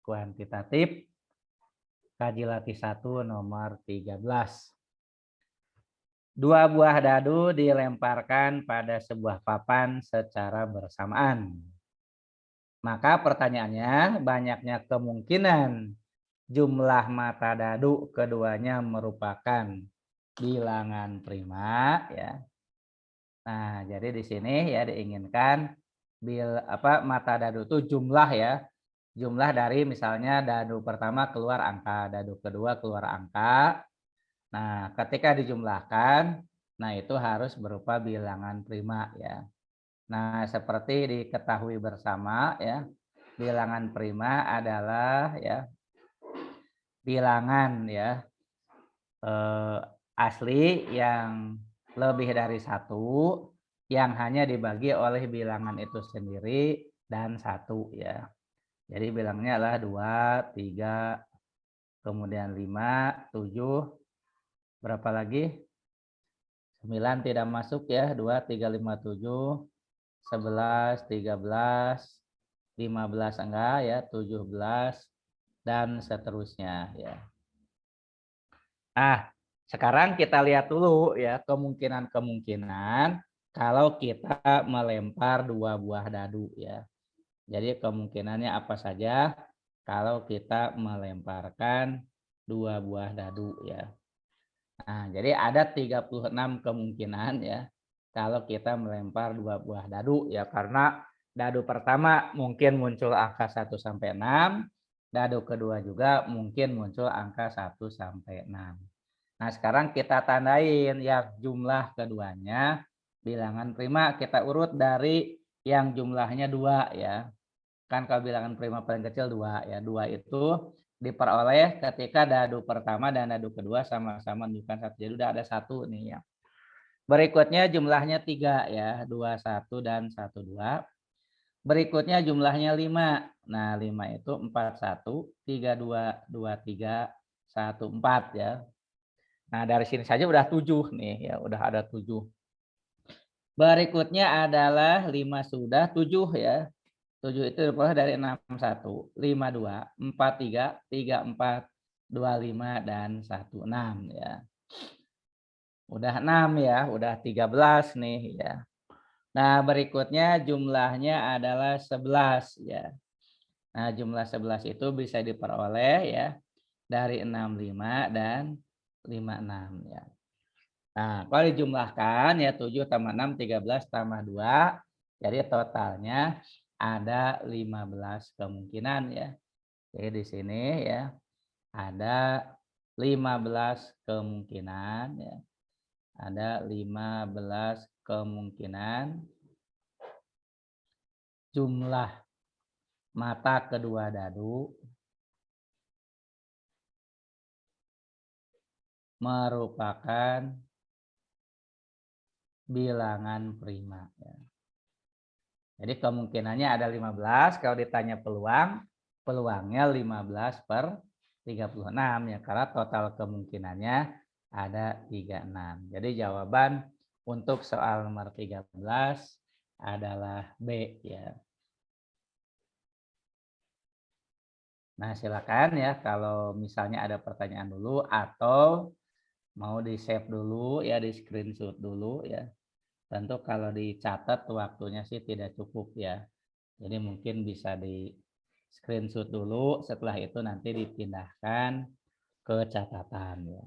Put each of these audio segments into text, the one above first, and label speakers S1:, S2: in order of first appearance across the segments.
S1: kuantitatif, kaji latih 1 nomor 13. Dua buah dadu dilemparkan pada sebuah papan secara bersamaan. Maka pertanyaannya, banyaknya kemungkinan jumlah mata dadu keduanya merupakan bilangan prima ya. Nah, jadi di sini ya diinginkan mata dadu itu jumlah ya. Jumlah dari misalnya dadu pertama keluar angka, dadu kedua keluar angka. Nah, ketika dijumlahkan, nah itu harus berupa bilangan prima ya. Nah, seperti diketahui bersama ya, bilangan prima adalah ya bilangan ya asli yang lebih dari satu yang hanya dibagi oleh bilangan itu sendiri dan satu ya. Jadi bilangnya adalah 2, 3, kemudian 5, 7, berapa lagi? 9 tidak masuk ya, 2, 3, 5, 7, 11, 13, 15 enggak ya, 17, dan seterusnya ya. Nah, sekarang kita lihat dulu ya kemungkinan-kemungkinan kalau kita melempar dua buah dadu ya. Jadi kemungkinannya apa saja kalau kita melemparkan dua buah dadu ya. Nah, jadi ada 36 kemungkinan ya kalau kita melempar dua buah dadu ya, karena dadu pertama mungkin muncul angka 1 sampai 6, dadu kedua juga mungkin muncul angka 1 sampai 6. Nah, sekarang kita tandain yang jumlah keduanya bilangan prima, kita urut dari yang jumlahnya 2 ya. Kan kalau bilangan prima paling kecil 2 ya. 2 itu diperoleh ketika dadu pertama dan dadu kedua sama-sama menunjukkan 1. Jadi udah ada 1 nih ya. Berikutnya jumlahnya 3 ya. 2, 1 dan 1, 2. Berikutnya jumlahnya 5. Nah, 5 itu 4, 1, 3, 2, 2, 3, 1, 4 ya. Nah, dari sini saja udah 7 nih ya, udah ada 7. Berikutnya adalah 5 sudah, 7 ya. 7 itu diperoleh dari 6, 1, 5, 2, 4, 3, 3, 4, 2, 5, dan 1, 6 ya. Udah 6 ya, udah 13 nih ya. Nah, berikutnya jumlahnya adalah 11 ya. Nah, jumlah 11 itu bisa diperoleh ya dari 6, 5, dan 5, 6 ya. Nah, kalau dijumlahkan ya 7 tambah 6, 13 tambah 2, jadi totalnya ada 15 kemungkinan ya. Jadi di sini ya ada 15 kemungkinan ya. Ada 15 kemungkinan jumlah mata kedua dadu merupakan bilangan prima ya. Jadi kemungkinannya ada 15, kalau ditanya peluang, peluangnya 15/36 ya, karena total kemungkinannya ada 36. Jadi jawaban untuk soal nomor 13 adalah B ya. Nah, silakan ya kalau misalnya ada pertanyaan dulu atau mau di-save dulu ya, di-screenshot dulu ya. Tentu kalau dicatat waktunya sih tidak cukup ya. Jadi mungkin bisa di screenshot dulu, setelah itu nanti dipindahkan ke catatan ya.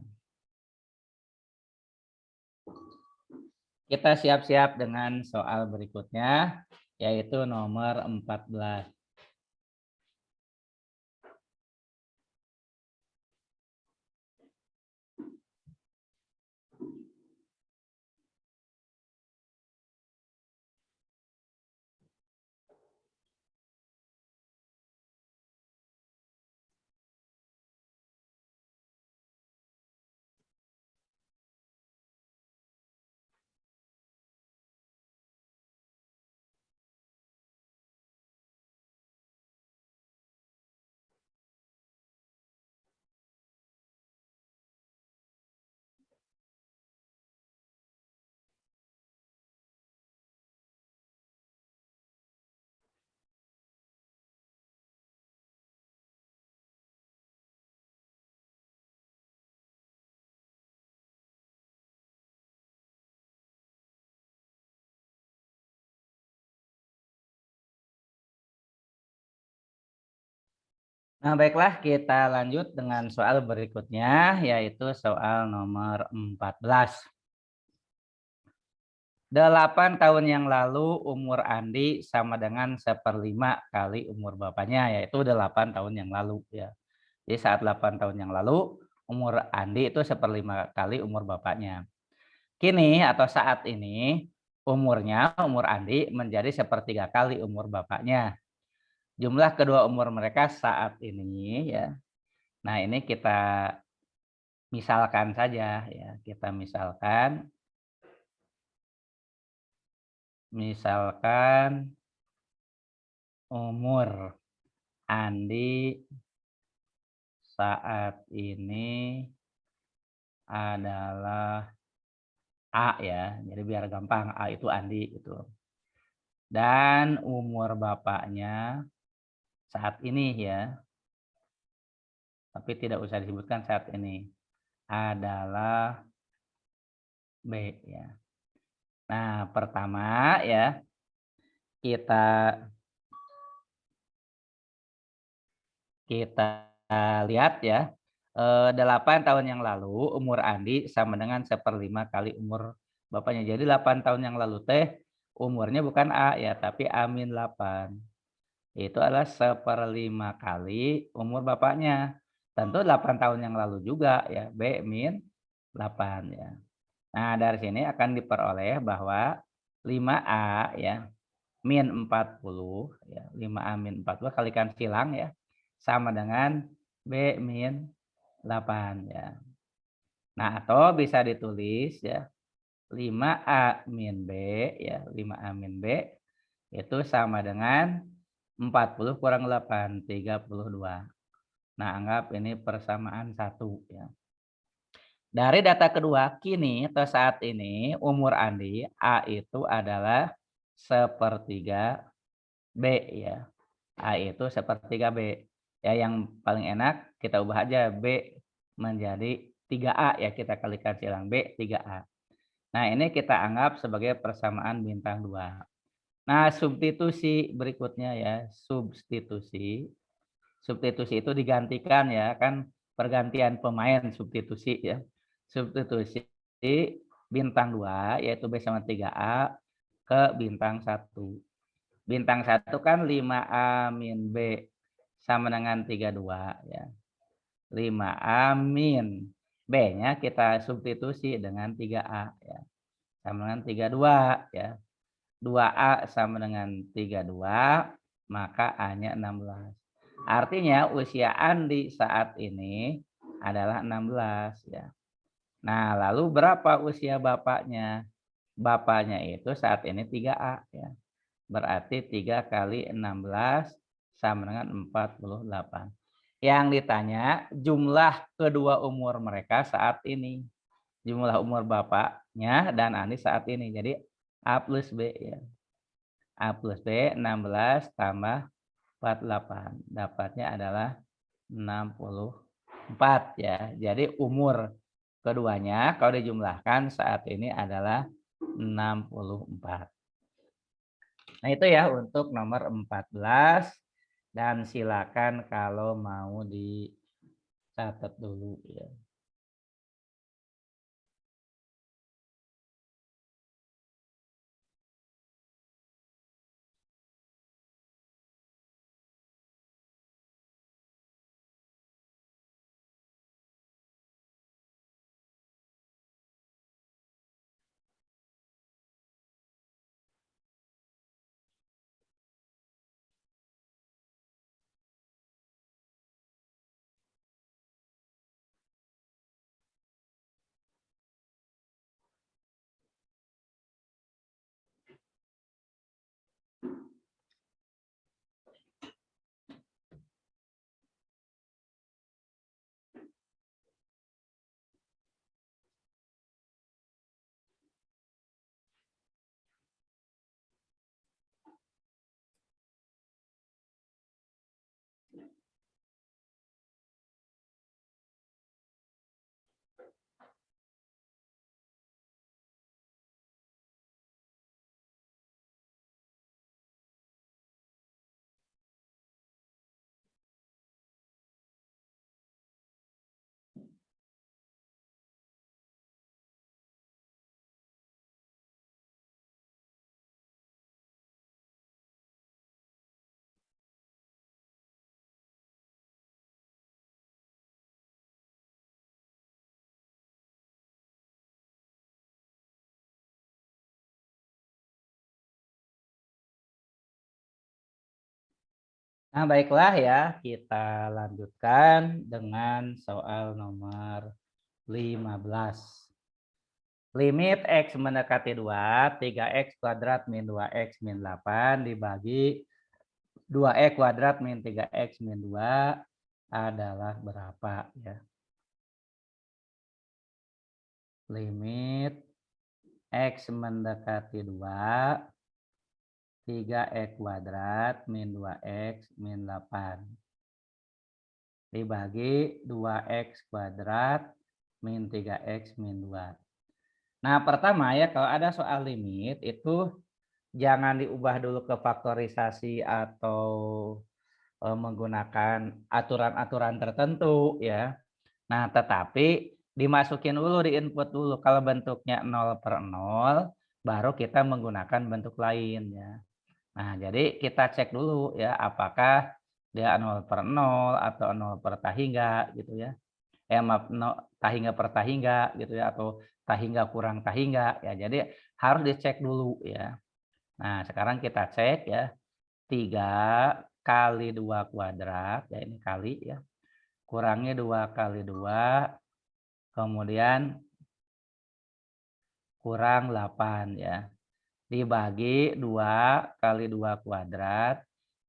S1: Kita siap-siap dengan soal berikutnya, yaitu nomor 14. Nah, baiklah kita lanjut dengan soal berikutnya, yaitu soal nomor 14. 8 tahun yang lalu umur Andi sama dengan 1/5 kali umur bapaknya, yaitu 8 tahun yang lalu ya. Jadi saat 8 tahun yang lalu, umur Andi itu 1/5 kali umur bapaknya. Kini atau saat ini, umur Andi menjadi 1/3 kali umur bapaknya. Jumlah kedua umur mereka saat ini ya. Nah, ini kita misalkan saja ya, kita misalkan umur Andi saat ini adalah A ya, jadi biar gampang A itu Andi gitu. Dan umur bapaknya saat ini ya, tapi tidak usah disebutkan saat ini, adalah B ya. Nah, pertama ya, kita kita lihat ya, 8 tahun yang lalu umur Andi sama dengan 1/5 kali umur bapaknya. Jadi 8 tahun yang lalu teh umurnya bukan A ya, tapi A-8. Itu adalah 1/5 kali umur bapaknya. Tentu 8 tahun yang lalu juga ya, B-8 ya. Nah, dari sini akan diperoleh bahwa 5A ya, min 40 ya, 5A min 40 kalikan silang ya, sama dengan B min 8 ya. Nah, atau bisa ditulis ya, 5A min B ya, 5A min B itu sama dengan 40 kurang 8, 32. Nah, anggap ini persamaan 1 ya. Dari data kedua, kini atau saat ini umur Andi A itu adalah 1/3 B ya. A itu 1/3 B. Ya yang paling enak kita ubah aja B menjadi 3A ya, kita kalikan silang B 3A. Nah, ini kita anggap sebagai persamaan bintang 2. Nah, substitusi berikutnya ya, substitusi. Substitusi itu digantikan ya, kan pergantian pemain substitusi ya. Substitusi bintang 2 yaitu B sama 3A ke bintang 1. Bintang 1 kan 5A min B sama dengan 32 ya. 5A min B-nya kita substitusi dengan 3A ya. Sama dengan 32 ya. 2A sama dengan 32, maka A-nya 16. Artinya usia Andi saat ini adalah 16 ya. Nah, lalu berapa usia bapaknya? Bapaknya itu saat ini 3A ya. Berarti 3 kali 16 sama dengan 48. Yang ditanya jumlah kedua umur mereka saat ini. Jumlah umur bapaknya dan Andi saat ini. Jadi A plus B ya. A plus B 16 tambah 48. Dapatnya adalah 64 ya. Jadi umur keduanya kalau dijumlahkan saat ini adalah 64. Nah, itu ya untuk nomor 14 dan silakan kalau mau dicatat dulu ya. Nah, baiklah ya, kita lanjutkan dengan soal nomor 15. Limit X mendekati 2, 3X kuadrat min 2X min 8 dibagi 2X kuadrat min 3X min 2 adalah berapa ya? Limit X mendekati 2, 3X kuadrat min 2X min 8 dibagi 2X kuadrat min 3X min 2. Nah, pertama ya, kalau ada soal limit itu jangan diubah dulu ke faktorisasi atau menggunakan aturan-aturan tertentu ya. Nah, tetapi dimasukin dulu, di input dulu. Kalau bentuknya 0/0, baru kita menggunakan bentuk lain ya. Nah, jadi kita cek dulu ya, apakah dia 0/0 atau 0/tahingga gitu ya. Maaf, tahingga per tahingga gitu ya, atau tahingga kurang tahingga ya. Jadi harus dicek dulu ya. Nah, sekarang kita cek ya, 3 kali 2 kuadrat, ya ini kali ya, kurangi 2 kali 2, kemudian kurang 8 ya, dibagi 2 kali 2 kuadrat,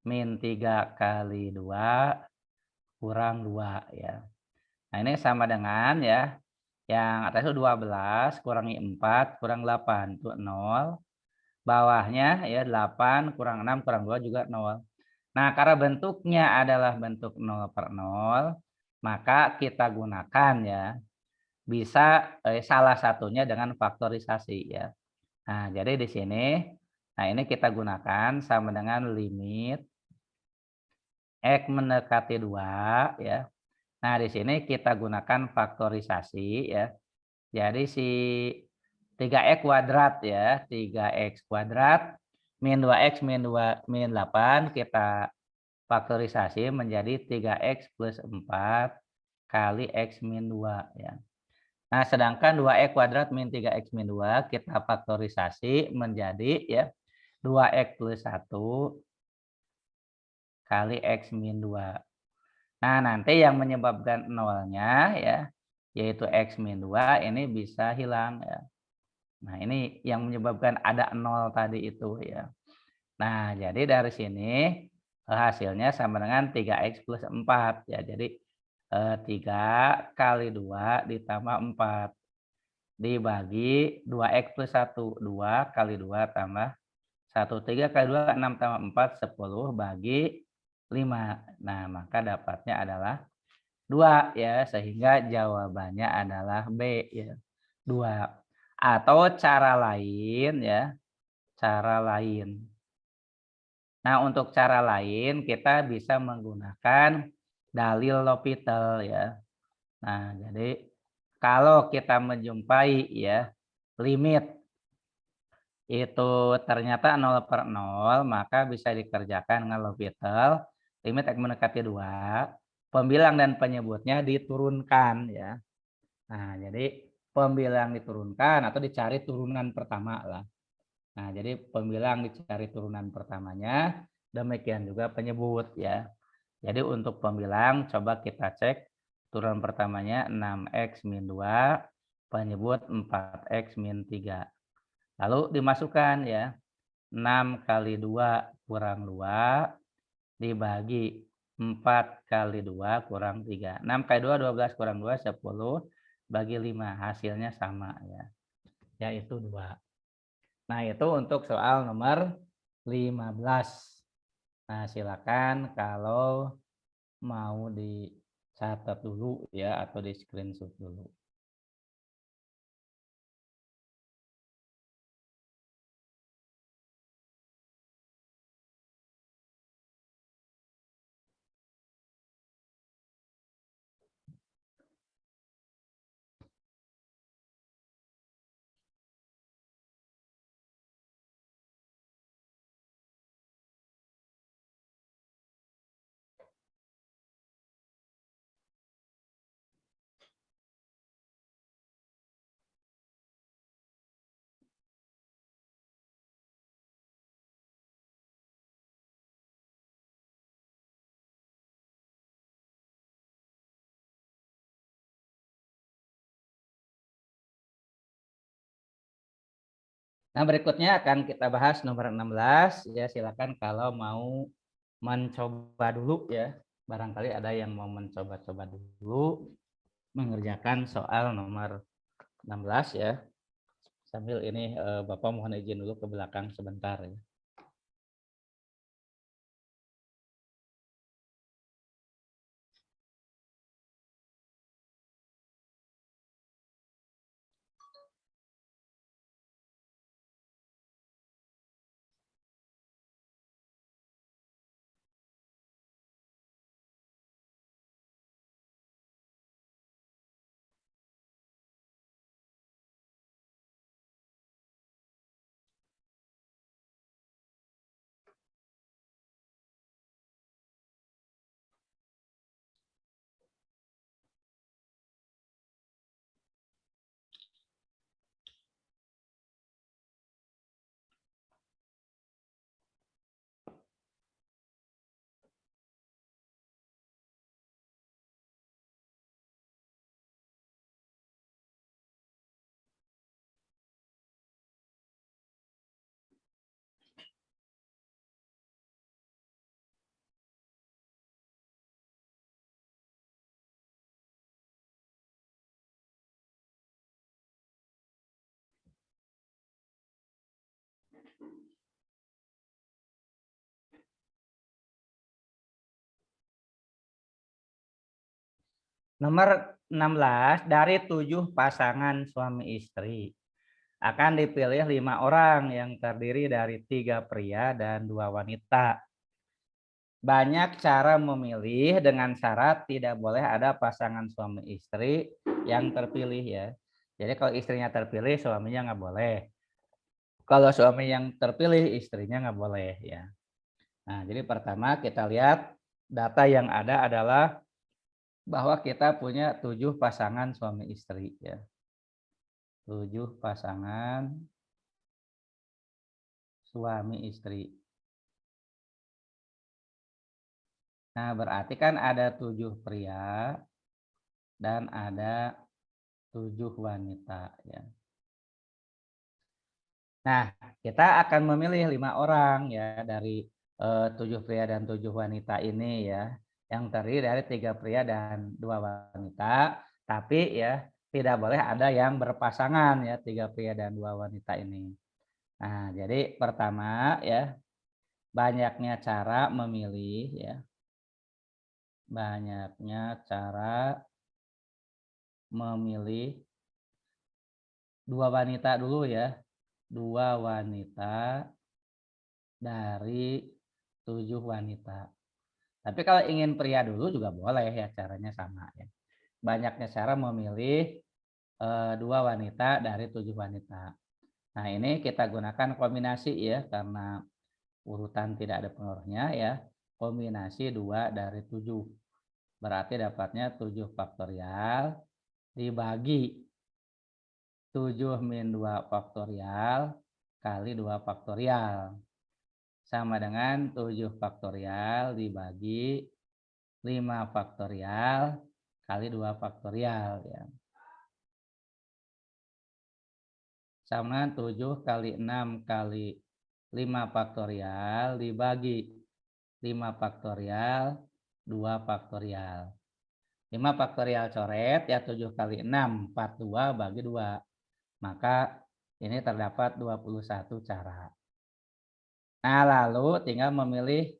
S1: min 3 kali 2, kurang 2 ya. Nah, ini sama dengan ya, yang atas itu 12 kurangi 4 kurang 8 itu 0, bawahnya ya 8 kurang 6 kurang 2 juga 0. Nah, karena bentuknya adalah bentuk 0/0, maka kita gunakan ya, bisa salah satunya dengan faktorisasi ya. Nah, jadi di sini, nah ini kita gunakan sama dengan limit X mendekati 2 ya. Nah, di sini kita gunakan faktorisasi ya. Jadi si 3X kuadrat ya, 3X kuadrat min 2X min 2 min 8 kita faktorisasi menjadi 3X plus 4 kali X min 2 ya. Nah, sedangkan 2X kuadrat min 3X min 2 kita faktorisasi menjadi ya 2X plus 1 kali X min 2. Nah, nanti yang menyebabkan nolnya ya, yaitu X min 2 ini bisa hilang ya. Nah, ini yang menyebabkan ada 0 tadi itu ya. Nah, jadi dari sini hasilnya sama dengan 3X plus 4 ya. Jadi 3 kali 2 ditambah 4 dibagi 2X plus 1. 2 kali 2 tambah 1. 3 kali 2 6 tambah 4 10 bagi 5. Nah, maka dapatnya adalah 2 ya, sehingga jawabannya adalah B ya, 2. Atau cara lain ya, cara lain. Nah, untuk cara lain kita bisa menggunakan dalil L'Hopital ya. Nah, jadi kalau kita menjumpai ya limit itu ternyata 0/0, maka bisa dikerjakan dengan L'Hopital, limit X mendekati 2, pembilang dan penyebutnya diturunkan ya. Nah, jadi pembilang diturunkan atau dicari turunan pertama lah. Nah, jadi pembilang dicari turunan pertamanya, demikian juga penyebut ya. Jadi untuk pembilang coba kita cek turunan pertamanya 6X min 2, penyebut 4X min 3. Lalu dimasukkan ya, 6 kali 2 kurang 2 dibagi 4 kali 2 kurang 3. 6 kali 2 12 kurang 2 10 bagi 5, hasilnya sama ya, yaitu 2. Nah, itu untuk soal nomor 15. Nah, silakan kalau mau dicatat dulu ya atau di screenshot dulu. Nah, berikutnya akan kita bahas nomor 16 ya, silakan kalau mau mencoba dulu ya. Barangkali ada yang mau mencoba-coba dulu mengerjakan soal nomor 16 ya. Sambil ini Bapak mohon izin dulu ke belakang sebentar ya. Nomor 16, dari 7 pasangan suami istri akan dipilih 5 orang yang terdiri dari 3 pria dan 2 wanita. Banyak cara memilih dengan syarat tidak boleh ada pasangan suami istri yang terpilih ya. Jadi kalau istrinya terpilih, suaminya nggak boleh. Kalau suami yang terpilih, istrinya nggak boleh ya. Nah, jadi pertama kita lihat data yang ada adalah bahwa kita punya 7 pasangan suami istri ya. 7 pasangan suami istri. Nah, berarti kan ada 7 pria dan ada 7 wanita ya. Nah, kita akan memilih 5 orang ya dari 7 pria dan 7 wanita ini ya. Yang terdiri dari 3 pria dan 2 wanita, tapi ya tidak boleh ada yang berpasangan ya, 3 pria dan 2 wanita ini. Nah, jadi pertama ya, banyaknya cara memilih ya. Banyaknya cara memilih 2 wanita dulu ya. 2 wanita dari 7 wanita. Tapi kalau ingin pria dulu juga boleh ya, caranya sama ya. Banyaknya cara memilih 2 wanita dari 7 wanita. Nah, ini kita gunakan kombinasi ya, karena urutan tidak ada pengaruhnya ya. Kombinasi 2 dari 7. Berarti dapatnya 7 faktorial dibagi 7 min 2 faktorial kali 2 faktorial. Sama dengan 7 faktorial dibagi 5 faktorial kali 2 faktorial ya. Sama dengan 7 kali 6 kali 5 faktorial dibagi 5 faktorial 2 faktorial. 5 faktorial coret ya, 7 kali 6 42 bagi 2. Maka ini terdapat 21 cara. Nah, lalu tinggal memilih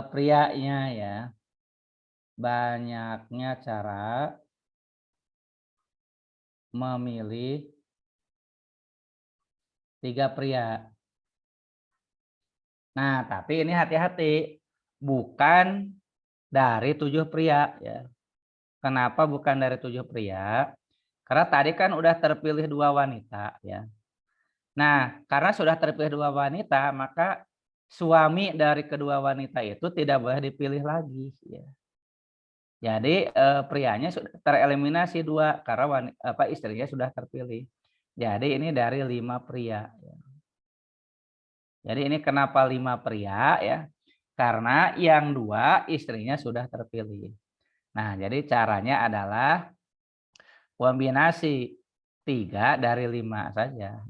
S1: prianya ya. Banyaknya cara memilih 3 pria. Nah, tapi ini hati-hati, bukan dari 7 pria ya. Kenapa bukan dari 7 pria? Karena tadi kan udah terpilih 2 wanita ya. Nah, karena sudah terpilih 2 wanita, maka suami dari kedua wanita itu tidak boleh dipilih lagi ya. Jadi prianya sudah tereliminasi 2 karena istrinya sudah terpilih. Jadi ini dari 5 pria ya. Jadi ini kenapa 5 pria ya? Karena yang 2 istrinya sudah terpilih. Nah, jadi caranya adalah kombinasi 3 dari 5 saja.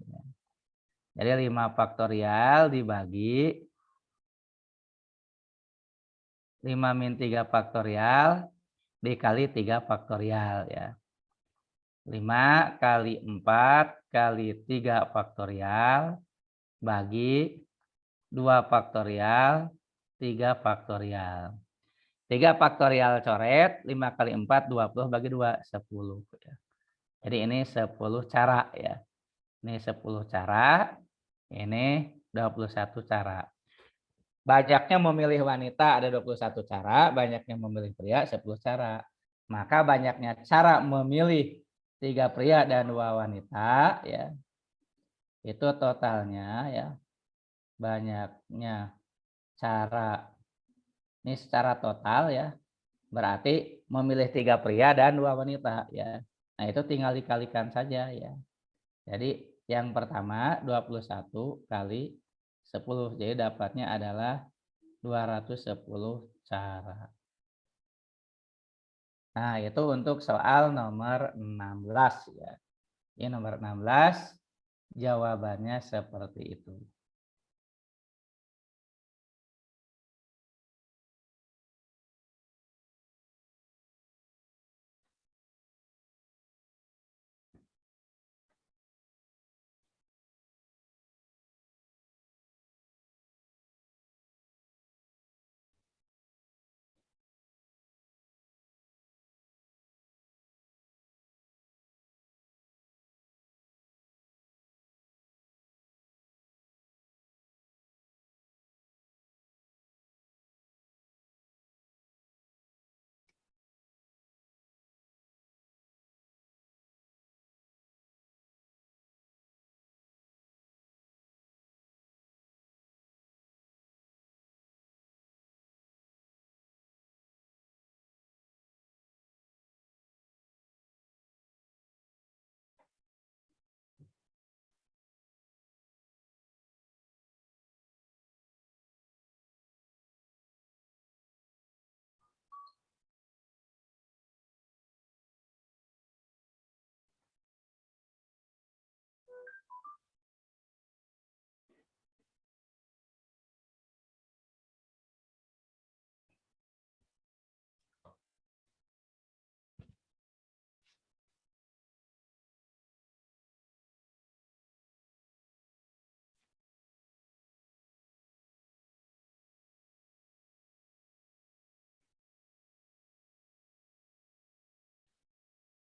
S1: Jadi 5 faktorial dibagi 5 min 3 faktorial dikali 3 faktorial ya. 5 kali 4 kali 3 faktorial bagi 2 faktorial 3 faktorial. 3 faktorial coret, 5 kali 4, 20 bagi 2, 10. Ya. Jadi ini 10 cara ya. Ini 10 cara, ini 21 cara. Banyaknya memilih wanita ada 21 cara, banyaknya memilih pria 10 cara. Maka banyaknya cara memilih 3 pria dan 2 wanita ya. Itu totalnya ya. Banyaknya cara ini secara total ya. Berarti memilih 3 pria dan 2 wanita ya. Nah, itu tinggal dikalikan saja ya. Jadi yang pertama 21 kali 10. Jadi dapatnya adalah 210 cara. Nah, itu untuk soal nomor 16 ya. Ini nomor 16 jawabannya seperti itu.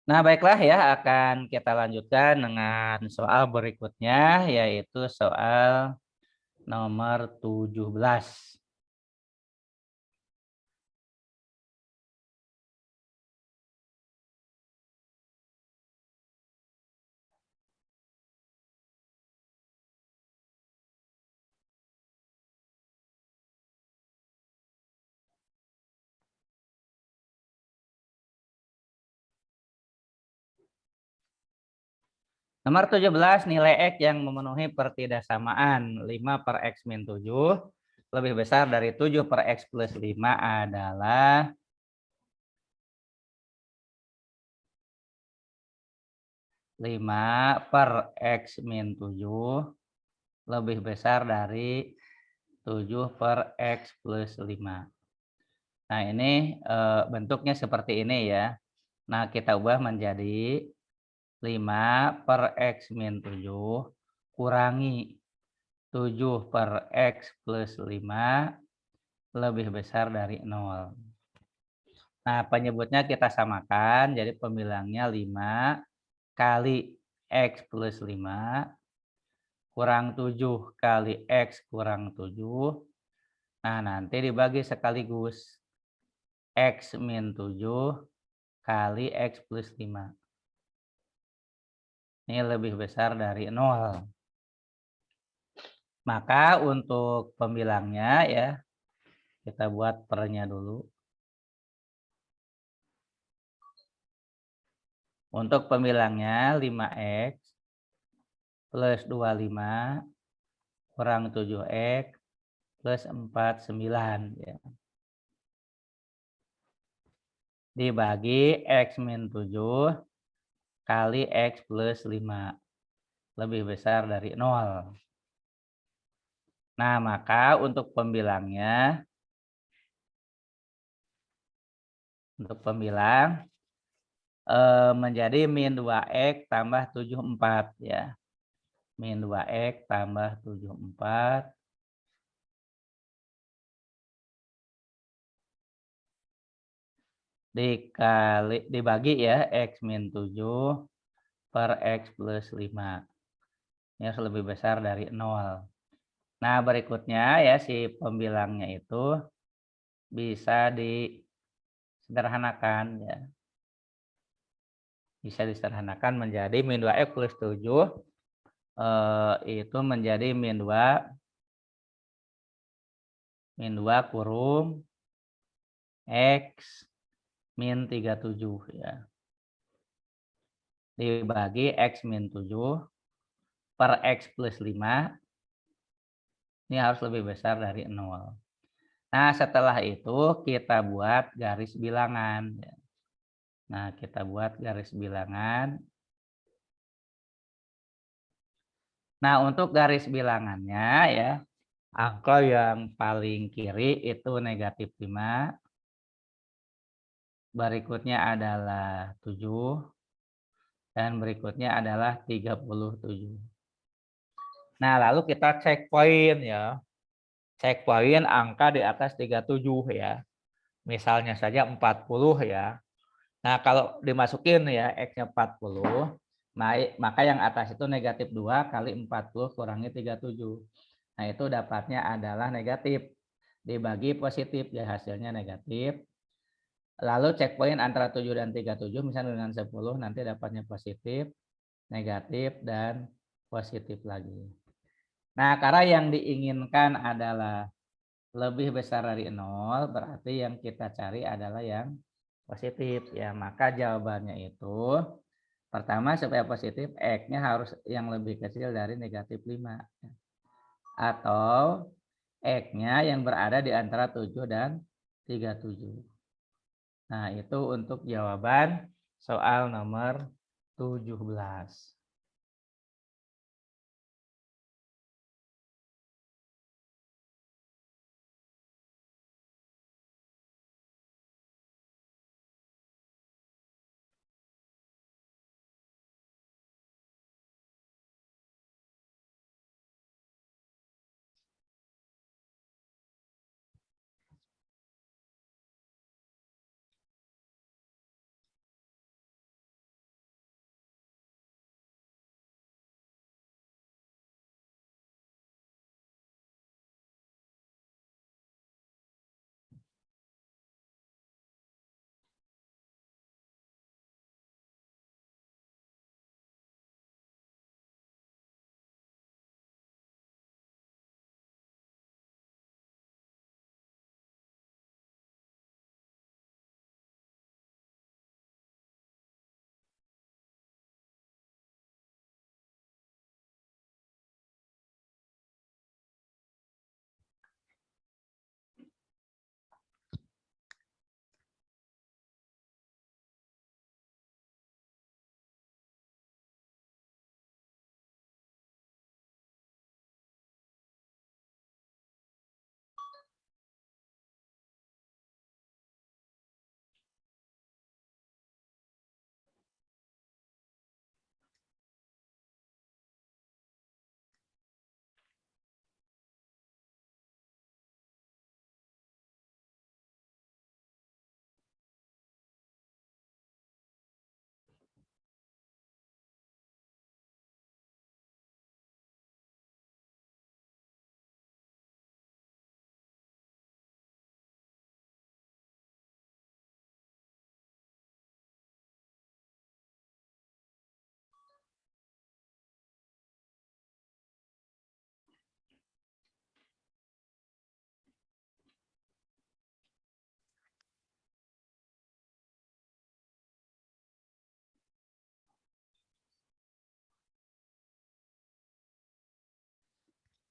S1: Nah, baiklah ya, akan kita lanjutkan dengan soal berikutnya, yaitu soal nomor 17. Nomor 17, nilai X yang memenuhi pertidaksamaan 5 per X min 7 lebih besar dari 7 per X plus 5 adalah 5 per X min 7 lebih besar dari 7 per X plus 5. Nah, ini bentuknya seperti ini ya. Nah, kita ubah menjadi 5 per X min 7 kurangi 7 per X plus 5 lebih besar dari 0. Nah, penyebutnya kita samakan, jadi pembilangnya 5 kali X plus 5 kurang 7 kali X kurang 7. Nah, nanti dibagi sekaligus X min 7 kali X plus 5. Ini lebih besar dari 0. Maka untuk pembilangnya ya, kita buat pernya dulu. Untuk pembilangnya 5X plus 25 kurang 7X plus 49 ya. Dibagi X min 7 kali X plus 5. Lebih besar dari 0. Nah, maka untuk pembilang menjadi min 2x tambah 74 ya. Min 2x tambah 74 dibagi ya x min 7 per x plus 5. Ini harus lebih besar dari 0. Nah, berikutnya ya si pembilangnya itu bisa disederhanakan ya. Bisa disederhanakan menjadi min 2x plus 7 itu menjadi min 2 kurung x min 37 ya. Dibagi x min 7 per x plus 5. Ini harus lebih besar dari 0. Nah, setelah itu kita buat garis bilangan. Nah, kita buat garis bilangan. Nah, untuk garis bilangannya ya, angka yang paling kiri itu negatif 5. Berikutnya adalah 7. Dan berikutnya adalah 37. Nah, lalu kita cek poin ya. Cek poin angka di atas 37 ya. Misalnya saja 40 ya. Nah, kalau dimasukin ya X-nya 40, maka yang atas itu negatif 2 kali 40 kurangi 37. Nah, itu dapatnya adalah negatif. Dibagi positif, ya hasilnya negatif. Lalu cek poin antara 7 dan 37, misalnya dengan 10, nanti dapatnya positif, negatif, dan positif lagi. Nah, karena yang diinginkan adalah lebih besar dari 0, berarti yang kita cari adalah yang positif. Ya, maka jawabannya itu, pertama supaya positif, X-nya harus yang lebih kecil dari negatif 5. Atau X-nya yang berada di antara 7 dan 37. Nah, itu untuk jawaban soal nomor 17.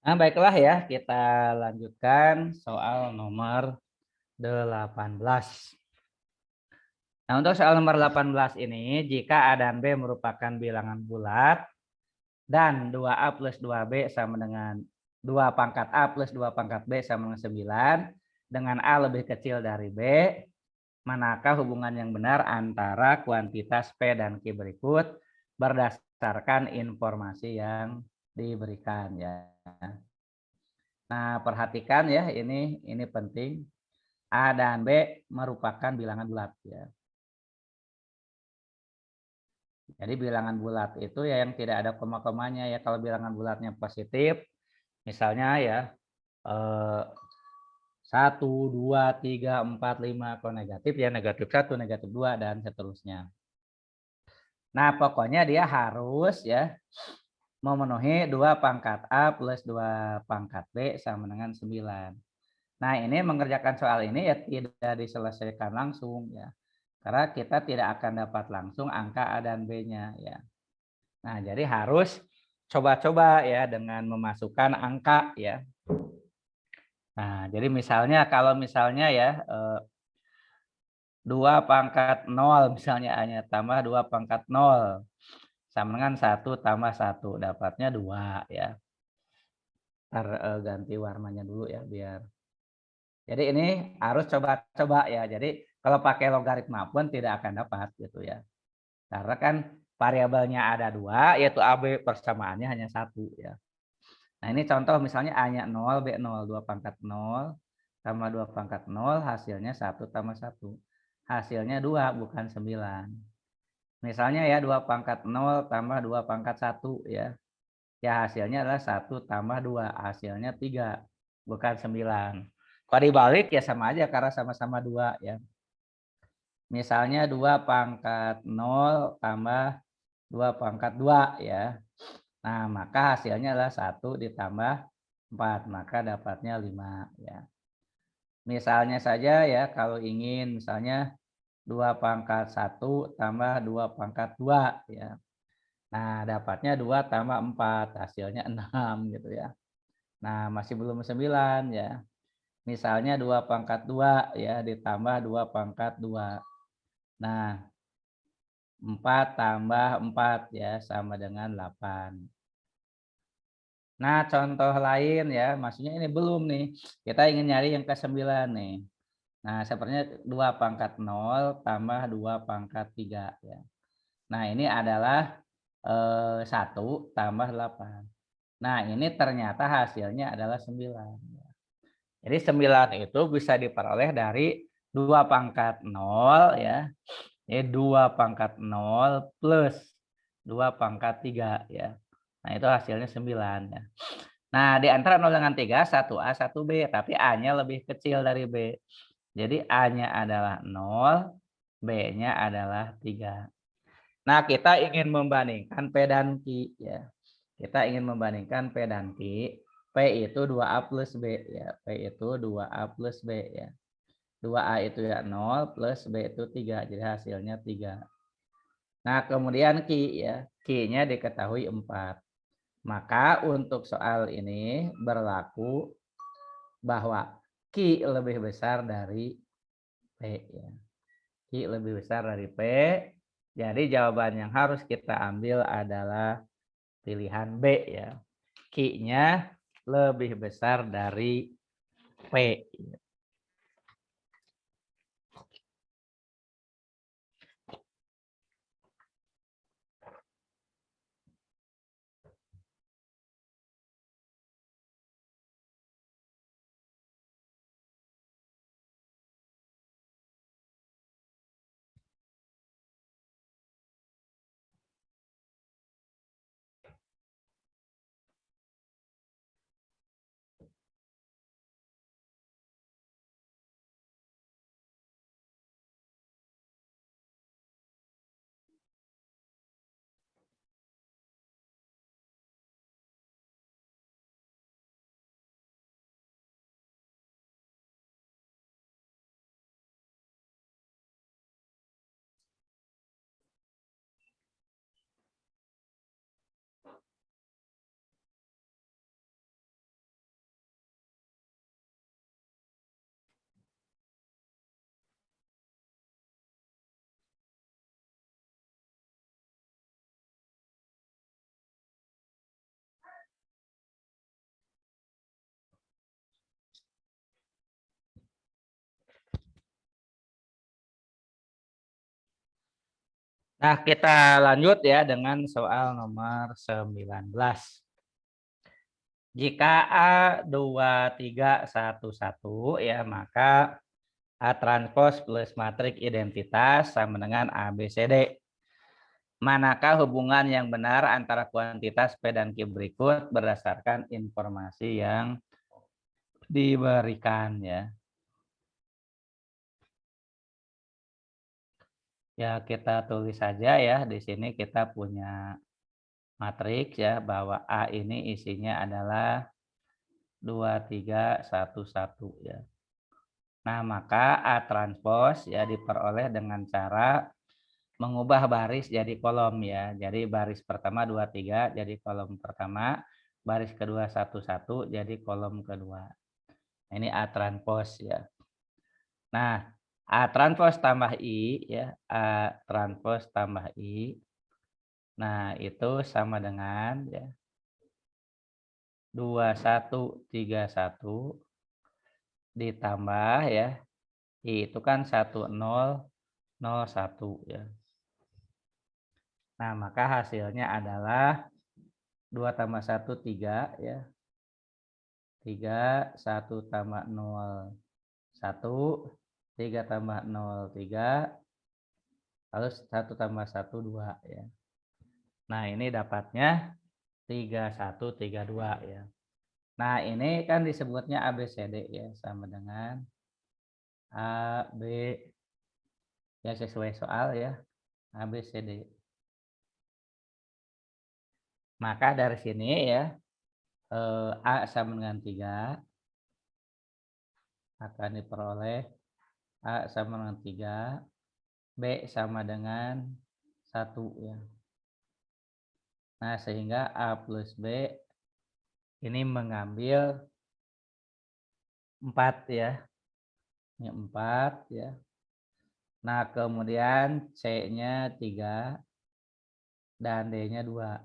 S1: Nah, baiklah ya, kita lanjutkan soal nomor 18. Nah, untuk soal nomor 18 ini, jika A dan B merupakan bilangan bulat dan 2A plus 2B sama dengan 2 pangkat A plus 2 pangkat B sama dengan 9, dengan A lebih kecil dari B, manakah hubungan yang benar antara kuantitas P dan Q berikut berdasarkan informasi yang diberikan ya. Nah, perhatikan ya, ini penting. A dan B merupakan bilangan bulat ya. Jadi bilangan bulat itu ya yang tidak ada koma-komanya ya. Kalau bilangan bulatnya positif, misalnya ya 1, 2, 3, 4, 5. Kalau negatif ya negatif 1, negatif 2 dan seterusnya. Nah, pokoknya dia harus ya memenuhi 2 pangkat A plus 2 pangkat B sama dengan 9. Nah, ini mengerjakan soal ini ya tidak diselesaikan langsung ya. Karena kita tidak akan dapat langsung angka A dan B-nya ya. Nah, jadi harus coba-coba ya dengan memasukkan angka ya. Nah, jadi misalnya kalau misalnya ya 2 pangkat 0 misalnya A-nya tambah 2 pangkat 0 sama dengan 1 tambah 1 dapatnya 2 ya. Ntar ganti warnanya dulu ya biar. Jadi ini harus coba-coba ya. Jadi kalau pakai logaritma pun tidak akan dapat gitu ya. Karena kan variabelnya ada 2 yaitu AB persamaannya hanya 1 ya. Nah, ini contoh misalnya A-nya 0, B 0, 2 pangkat 0 tambah 2 pangkat 0 hasilnya 1 tambah 1. Hasilnya 2 bukan 9. Misalnya ya 2 pangkat 0 tambah 2 pangkat 1 ya. Ya hasilnya adalah 1 tambah 2, hasilnya 3 bukan 9. Kalau dibalik ya sama aja karena sama-sama 2 ya. Misalnya 2 pangkat 0 tambah 2 pangkat 2 ya. Nah, maka hasilnya adalah 1 ditambah 4, maka dapatnya 5 ya. Misalnya saja ya kalau ingin misalnya 2 pangkat 1 tambah 2 pangkat 2 ya. Nah, dapatnya 2 tambah 4, hasilnya 6 gitu ya. Nah, masih belum 9 ya. Misalnya 2 pangkat 2 ya ditambah 2 pangkat 2. Nah, 4 tambah 4 ya sama dengan 8. Nah, contoh lain ya, maksudnya ini belum nih. Kita ingin nyari yang ke-9 nih. Nah, sepertinya 2 pangkat 0 tambah 2 pangkat 3 ya. Nah, ini adalah 1 tambah 8. Nah, ini ternyata hasilnya adalah 9. Jadi 9 itu bisa diperoleh dari 2 pangkat 0 ya. 2 pangkat 0 plus 2 pangkat 3 ya. Nah, itu hasilnya 9 ya. Nah, di antara 0 dengan 3, 1A, 1B, tapi A-nya lebih kecil dari B. Jadi A-nya adalah 0, B-nya adalah 3. Nah, kita ingin membandingkan P dan Q ya. Kita ingin membandingkan P dan Q. P itu 2A plus B ya. P itu 2A plus B ya. 2A itu ya 0 plus B itu 3. Jadi hasilnya 3. Nah, kemudian Q ya. Q-nya diketahui 4. Maka untuk soal ini berlaku bahwa Q lebih besar dari P ya. Q lebih besar dari P. Jadi jawaban yang harus kita ambil adalah pilihan B ya. Q-nya lebih besar dari P. Nah, kita lanjut ya dengan soal nomor 19. Jika A2311 ya, maka A transpos plus matrik identitas sama dengan ABCD. Manakah hubungan yang benar antara kuantitas P dan Q berikut berdasarkan informasi yang diberikan ya. Ya, kita tulis saja ya. Di sini kita punya matriks ya, bahwa A ini isinya adalah 2311 ya. Nah, maka A transpos ya diperoleh dengan cara mengubah baris jadi kolom ya. Jadi baris pertama 23 jadi kolom pertama, baris kedua 11 jadi kolom kedua. Ini A transpos ya. Nah, A transpos tambah I ya, A transpos tambah I. Nah, itu sama dengan ya 2131 ditambah ya I itu kan 1001 ya. Nah, maka hasilnya adalah 2 tambah 1 3 ya. 3 1 tambah 0 1 3 tambah 0 3 lalu 1 tambah 1 2 ya. Nah, ini dapatnya 3132 ya. Nah, ini kan disebutnya ABCD ya, sama dengan A, B, ya sesuai soal ya, ABCD. Maka dari sini ya, A sama dengan 3 akan diperoleh A sama dengan 3, B sama dengan 1 ya. Nah, sehingga A plus B ini mengambil 4 ya. Ini 4 ya. Nah, kemudian C-nya 3 dan D-nya 2.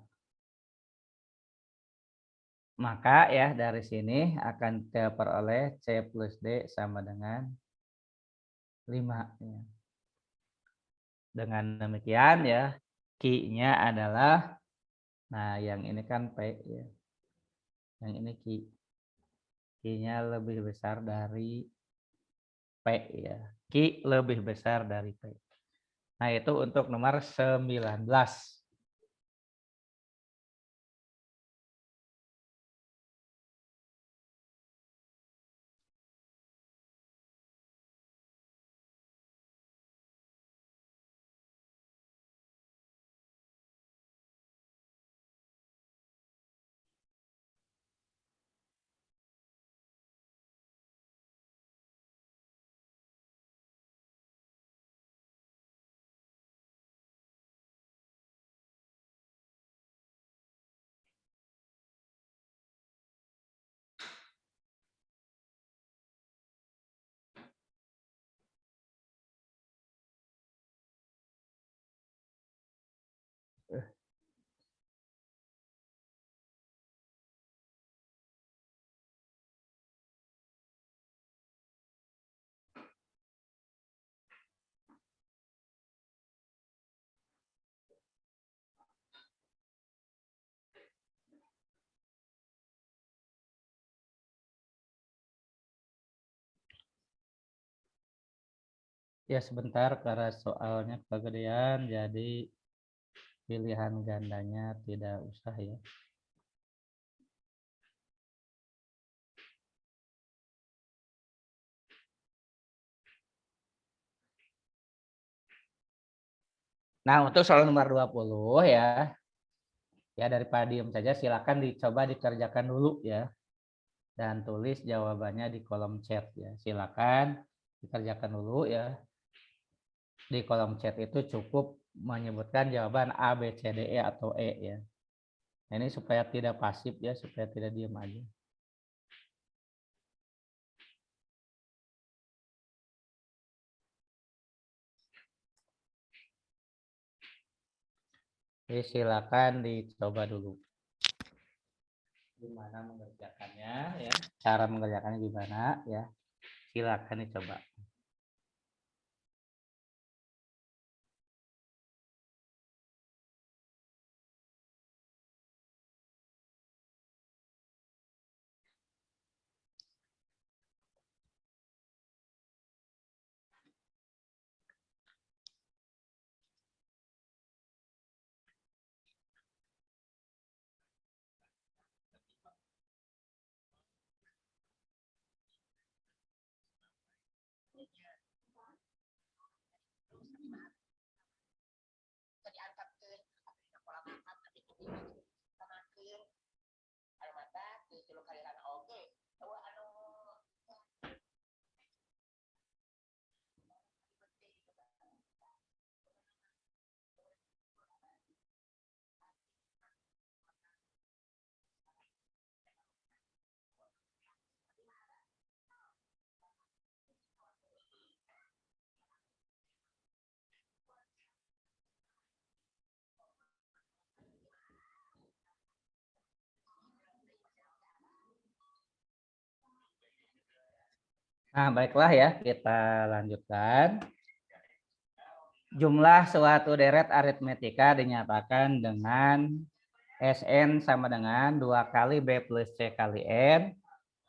S1: Maka ya dari sini akan diperoleh C plus D sama dengan 5 ya. Dengan demikian ya, Q-nya adalah, nah yang ini kan P ya. Yang ini Q. Q-nya lebih besar dari P ya. Q lebih besar dari P. Nah, itu untuk nomor 19. Ya sebentar karena soalnya kegedean jadi pilihan gandanya tidak usah ya. Nah, untuk soal nomor 20 ya. Ya daripada diem saja silakan dicoba dikerjakan dulu ya. Dan tulis jawabannya di kolom chat ya. Silakan dikerjakan dulu ya. Di kolom chat itu cukup menyebutkan jawaban A, B, C, D, E atau E ya. Ini supaya tidak pasif ya, supaya tidak diem aja. Jadi silakan dicoba dulu. Gimana mengerjakannya ya? Cara mengerjakannya gimana ya? Silakan dicoba. Nah, baiklah ya, kita lanjutkan. Jumlah suatu deret aritmetika dinyatakan dengan Sn sama dengan 2 kali B plus C kali N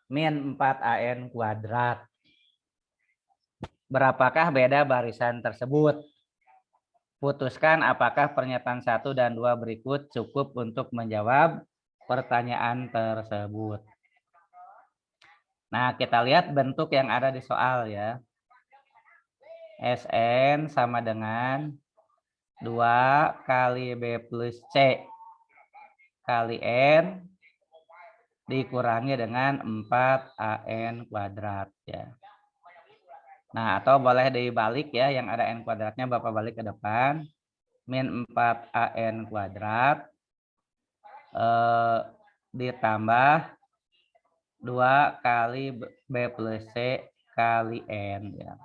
S1: min 4AN kuadrat. Berapakah beda barisan tersebut? Putuskan apakah pernyataan 1 dan 2 berikut cukup untuk menjawab pertanyaan tersebut. Nah, kita lihat bentuk yang ada di soal ya. Sn sama dengan 2 kali B plus C kali N dikurangi dengan 4AN kuadrat ya. Nah, atau boleh dibalik ya, yang ada N kuadratnya Bapak balik ke depan. Min 4AN kuadrat ditambah 2 kali B plus C kali N ya.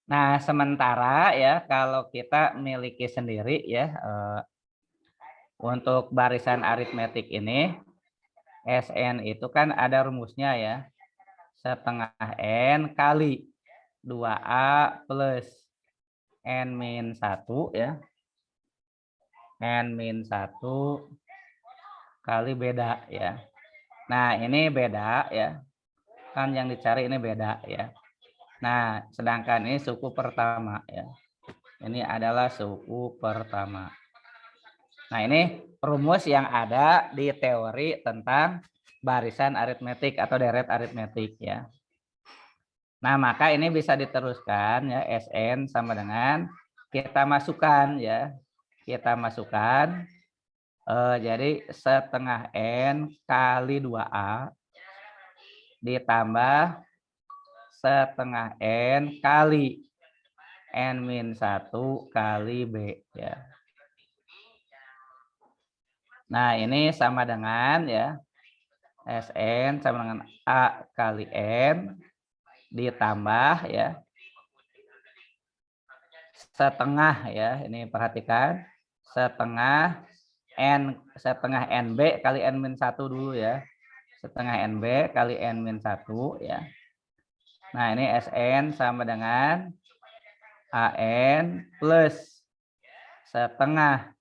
S1: Nah, sementara ya kalau kita miliki sendiri ya untuk barisan aritmetik ini Sn itu kan ada rumusnya ya. Setengah N kali 2A plus N min 1 ya. N min 1 kali beda ya. Nah, ini beda ya. Kan yang dicari ini beda ya. Nah, sedangkan ini suku pertama ya. Ini adalah suku pertama. Nah, ini rumus yang ada di teori tentang barisan aritmetik atau deret aritmetik ya. Nah, maka ini bisa diteruskan ya, Sn sama dengan kita masukkan ya. Kita masukkan jadi setengah N kali 2A ditambah setengah N kali N min 1 kali B ya. Nah, ini sama dengan ya Sn sama dengan A kali N ditambah ya setengah ya, ini perhatikan setengah NB kali N min 1 dulu ya. Setengah NB kali N min 1 ya. Nah, ini Sn sama dengan AN plus setengah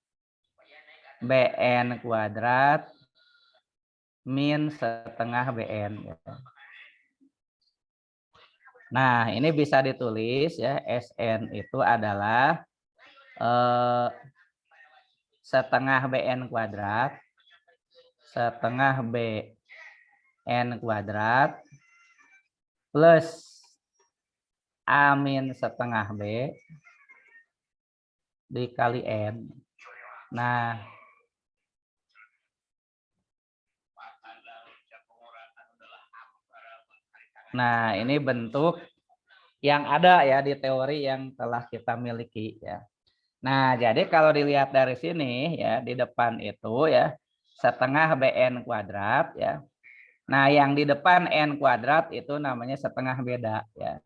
S1: BN kuadrat min setengah BN. Nah, ini bisa ditulis ya, Sn itu adalah setengah BN kuadrat setengah BN kuadrat plus A min setengah B dikali N. Nah, ini bentuk yang ada ya di teori yang telah kita miliki ya. Nah, jadi kalau dilihat dari sini ya, di depan itu ya setengah BN kuadrat ya. Nah, yang di depan N kuadrat itu namanya setengah beda ya.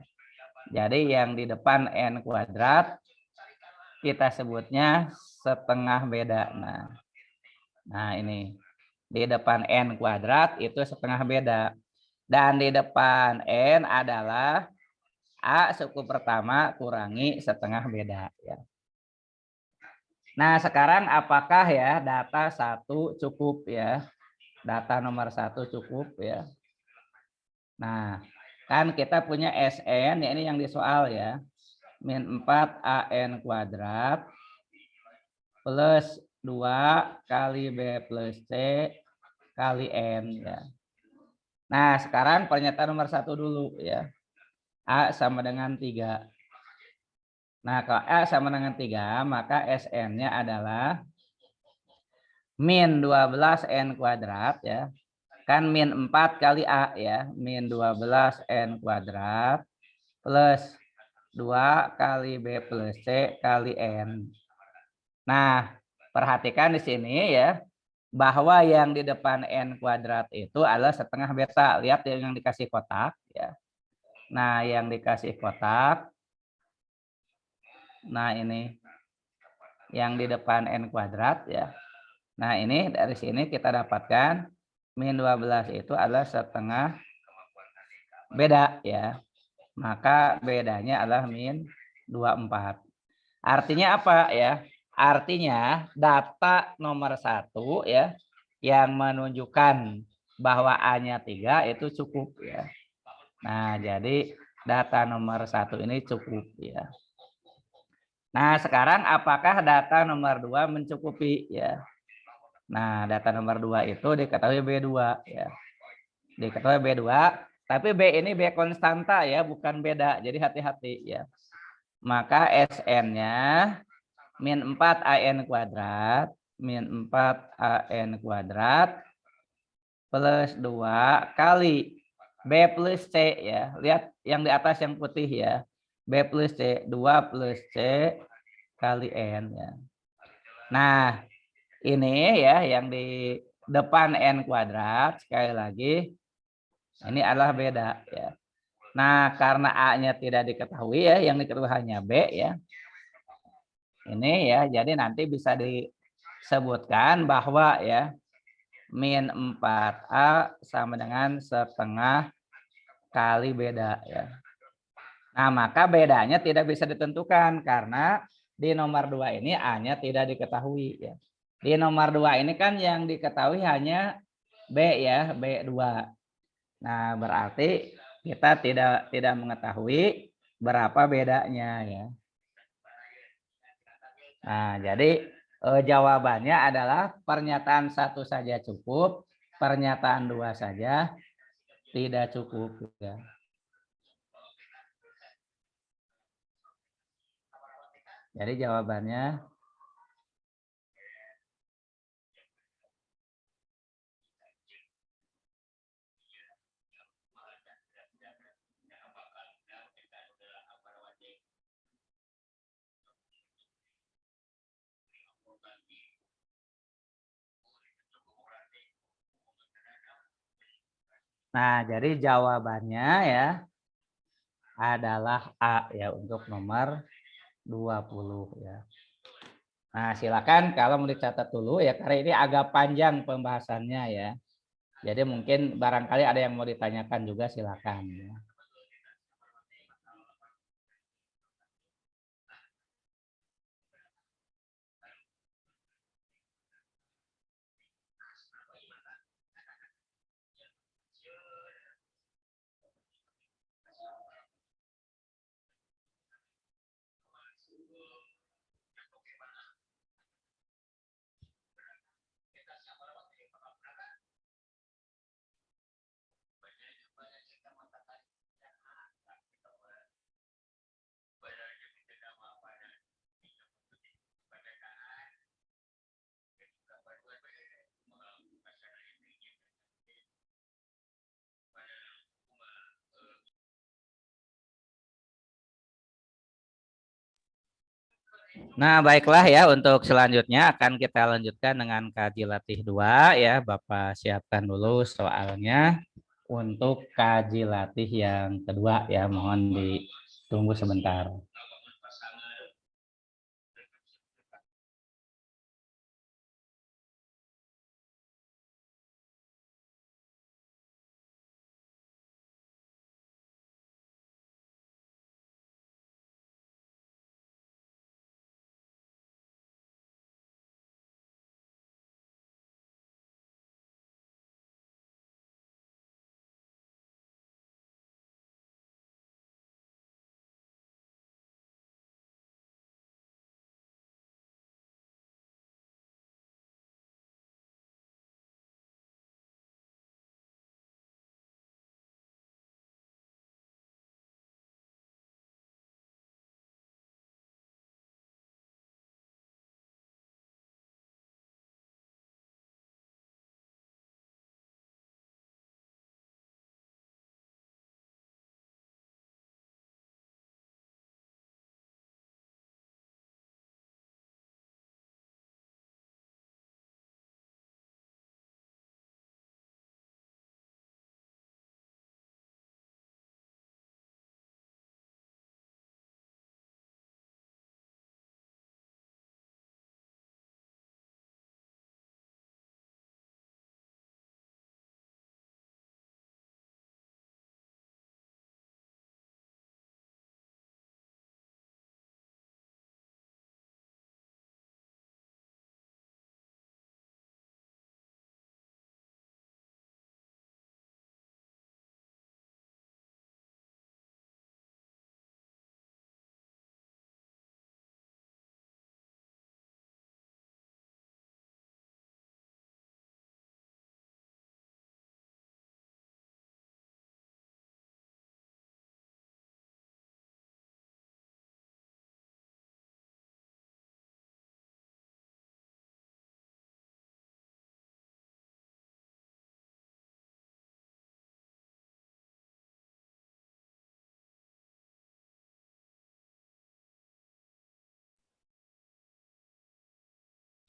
S1: Jadi yang di depan N kuadrat kita sebutnya setengah beda. Nah ini di depan N kuadrat itu setengah beda. Dan di depan N adalah A suku pertama kurangi setengah beda ya. Nah, sekarang apakah ya data 1 cukup ya? Data nomor 1 cukup ya. Nah, kan kita punya Sn ya, ini yang di soal ya. Min 4AN kuadrat plus 2 kali B plus C kali N ya. Nah, sekarang pernyataan nomor 1 dulu ya. A sama dengan 3. Nah, kalau A sama dengan 3, maka SN-nya adalah min 12N kuadrat ya. Kan min 4 kali A ya. Min 12N kuadrat plus 2 kali B plus C kali N. Nah, perhatikan di sini ya, bahwa yang di depan N kuadrat itu adalah setengah beta. Lihat yang dikasih kotak ya. Nah, yang dikasih kotak. Nah, ini yang di depan N kuadrat ya. Nah, ini dari sini kita dapatkan min 12 itu adalah setengah beda ya. Maka bedanya adalah min 24. Artinya apa ya? Artinya data nomor 1 ya yang menunjukkan bahwa A-nya 3 itu cukup ya. Nah, jadi data nomor 1 ini cukup ya. Nah, sekarang apakah data nomor 2 mencukupi ya? Nah, data nomor 2 itu diketahui B2 ya. Diketahui B2, tapi B ini B konstanta ya, bukan beda. Jadi hati-hati ya. Maka SN-nya min 4 AN kuadrat, min 4 AN kuadrat plus 2 kali B plus C ya. Lihat yang di atas yang putih ya. B plus C, 2 plus C kali N ya. Nah, ini ya yang di depan N kuadrat, sekali lagi ini adalah beda ya. Nah, karena A-nya tidak diketahui ya, yang diketahui hanya B ya. Ini ya, jadi nanti bisa disebutkan bahwa ya min 4A sama dengan setengah kali beda ya. Nah, maka bedanya tidak bisa ditentukan karena di nomor 2 ini A-nya tidak diketahui ya. Di nomor 2 ini kan yang diketahui hanya B ya, B2. Nah, berarti kita tidak mengetahui berapa bedanya ya. Nah, jadi jawabannya adalah pernyataan 1 saja cukup, pernyataan 2 saja tidak cukup ya. Jadi jawabannya Nah, jadi jawabannya ya adalah A ya untuk nomor 20 ya. Nah, silakan kalau mau dicatat dulu ya karena ini agak panjang pembahasannya ya. Jadi mungkin barangkali ada yang mau ditanyakan juga silakan ya. Nah, baiklah ya untuk selanjutnya akan kita lanjutkan dengan kaji latih 2 ya. Bapak siapkan dulu soalnya untuk kaji latih yang kedua ya. Mohon ditunggu sebentar.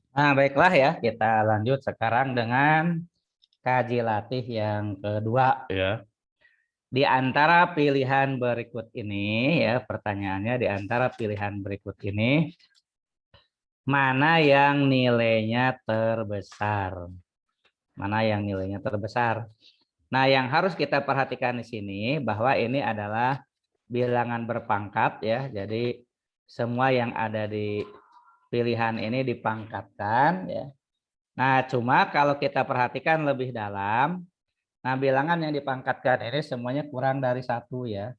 S1: Nah, baiklah ya, kita lanjut sekarang dengan kaji latih yang kedua ya. Di antara pilihan berikut ini ya, pertanyaannya di antara pilihan berikut ini mana yang nilainya terbesar? Mana yang nilainya terbesar? Nah, yang harus kita perhatikan di sini bahwa ini adalah bilangan berpangkat ya. Jadi semua yang ada di pilihan ini dipangkatkan ya. Nah, cuma kalau kita perhatikan lebih dalam, nah bilangan yang dipangkatkan ini semuanya kurang dari satu ya.